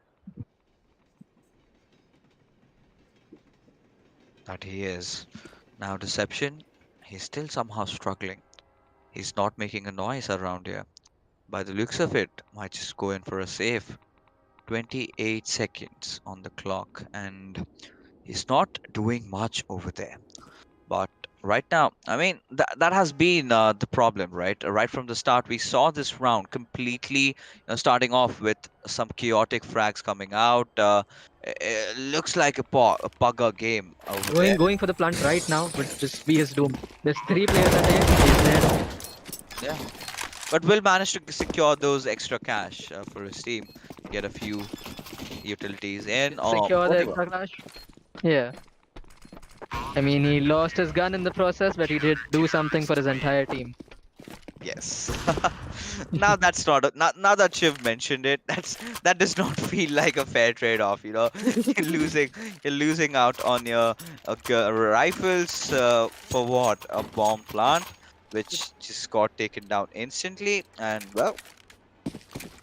That he is. Now Deception, he's still somehow struggling. He's not making a noise around here. By the looks of it, might just go in for a save. 28 seconds on the clock, and he's not doing much over there. But right now, I mean, that has been the problem, right? Right from the start, we saw this round completely starting off with some chaotic frags coming out. It looks like a pugger game over there. Going for the plant right now, but just be his doom. There's 3 players at it. He's there. Yeah. But will manage to secure those extra cash for his team. Get a few utilities in. Secure the extra cash. Yeah. I mean, he lost his gun in the process, but he did do something for his entire team. Yes. Now that's not now that Shiv mentioned it, that does not feel like a fair trade-off. You know, you're losing out on your rifles for what? A bomb plant, which just got taken down instantly. And well,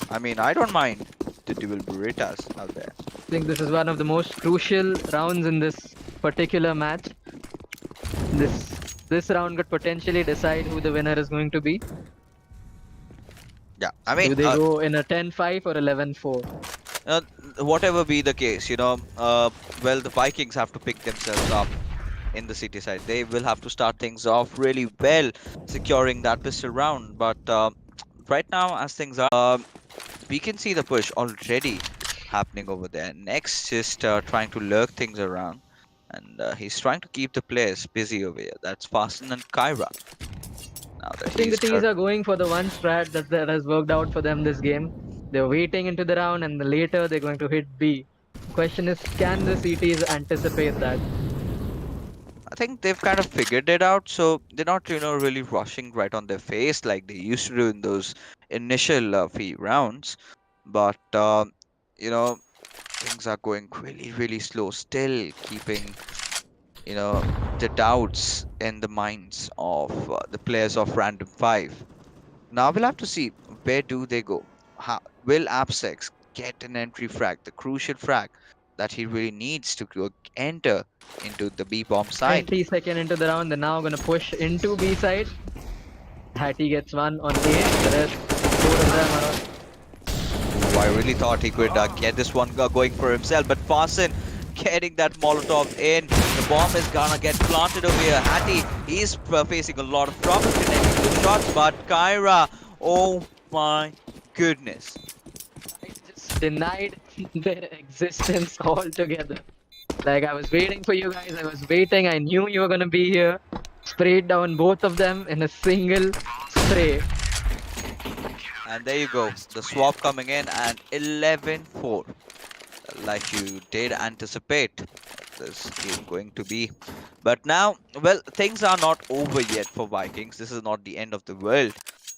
I mean, I don't mind the dual Berettas out there. I think this is one of the most crucial rounds in this particular match. This round could potentially decide who the winner is going to be. Yeah, I mean, do they go in a 10-5 or 11-4? Whatever be the case, you know, well, the Vikings have to pick themselves up in the city side. They will have to start things off really well, securing that pistol round. But right now, as things are, we can see the push already happening over there. Next, just trying to lurk things around. And he's trying to keep the players busy over here. That's Fasten and Kyra. Now I think the T's are going for the one strat that has worked out for them this game. They're waiting into the round, and later they're going to hit B. Question is, can the CTs anticipate that? I think they've kind of figured it out, so they're not, you know, really rushing right on their face like they used to do in those initial few rounds. But you know, things are going really, really slow. Still keeping, the doubts in the minds of the players of Random 5. Now we'll have to see where do they go. Will Absex get an entry frag, the crucial frag that he really needs to enter into the B bomb side? 20-second into the round, they're now gonna push into B side. Hattie gets one on A, the rest, four of them are on. Ooh, I really thought he could get this one going for himself, but Fasten getting that Molotov in. The bomb is gonna get planted over here. Hattie, he's facing a lot of trouble connecting the shots, but Kyra, oh my goodness. I just denied their existence altogether. Like, I was waiting for you guys, I was waiting, I knew you were gonna be here. Sprayed down both of them in a single spray. And there you go, the swap coming in, and 11-4. Like you did anticipate this game going to be. But now, well, things are not over yet for Vikings. This is not the end of the world.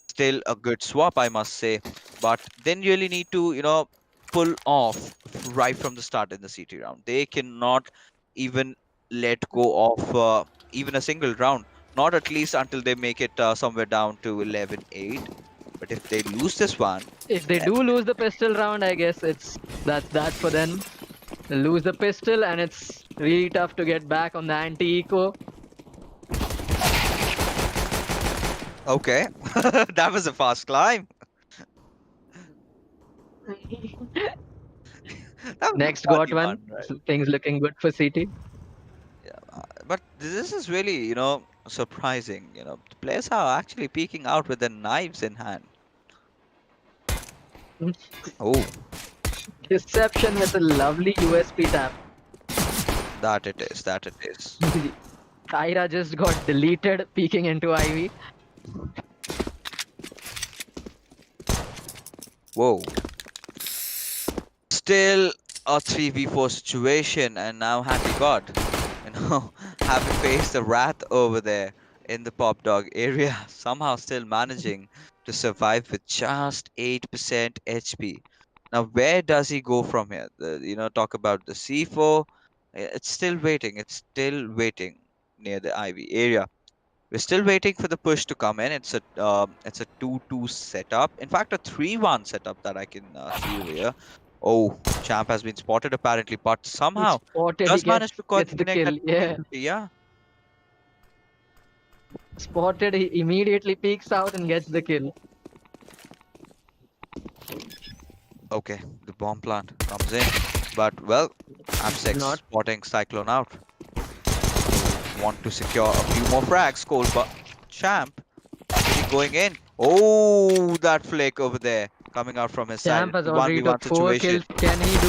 Still a good swap, I must say. But they really need to, pull off right from the start in the CT round. They cannot even let go of even a single round. Not at least until they make it somewhere down to 11-8. But if they lose this one, If they do lose the pistol round, I guess that's that for them. They lose the pistol and it's really tough to get back on the anti-eco. okay, that was a fast climb. That was a Next got funny one. right? So things looking good for CT. Yeah, but this is really, surprising. The players are actually peeking out with their knives in hand. Oh, Deception with a lovely USP tap. that it is. That it is. Kyra just got deleted peeking into Ivy. Whoa. Still a 3v4 situation, and now Happy God, having faced the Wrath over there in the Pop Dog area, somehow still managing to survive with just 8% HP. Now, where does he go from here? Talk about the C4. It's still waiting. It's still waiting near the Ivy area. We're still waiting for the push to come in. It's a 2-2 setup. In fact, a 3-1 setup that I can see over here. Oh, Champ has been spotted apparently, but somehow Spotted, does he manage to gets the connect kill. that Yeah. opportunity, yeah. Spotted, he immediately peeks out and gets the kill. Okay, the bomb plant comes in, but well, Amsex Not. spotting Cyclone out. Want to secure a few more frags, Cole, but Champ actually going in. Oh, that flake over there coming out from his Champ side. has already 1v1 took 4 situation. kills. Can he do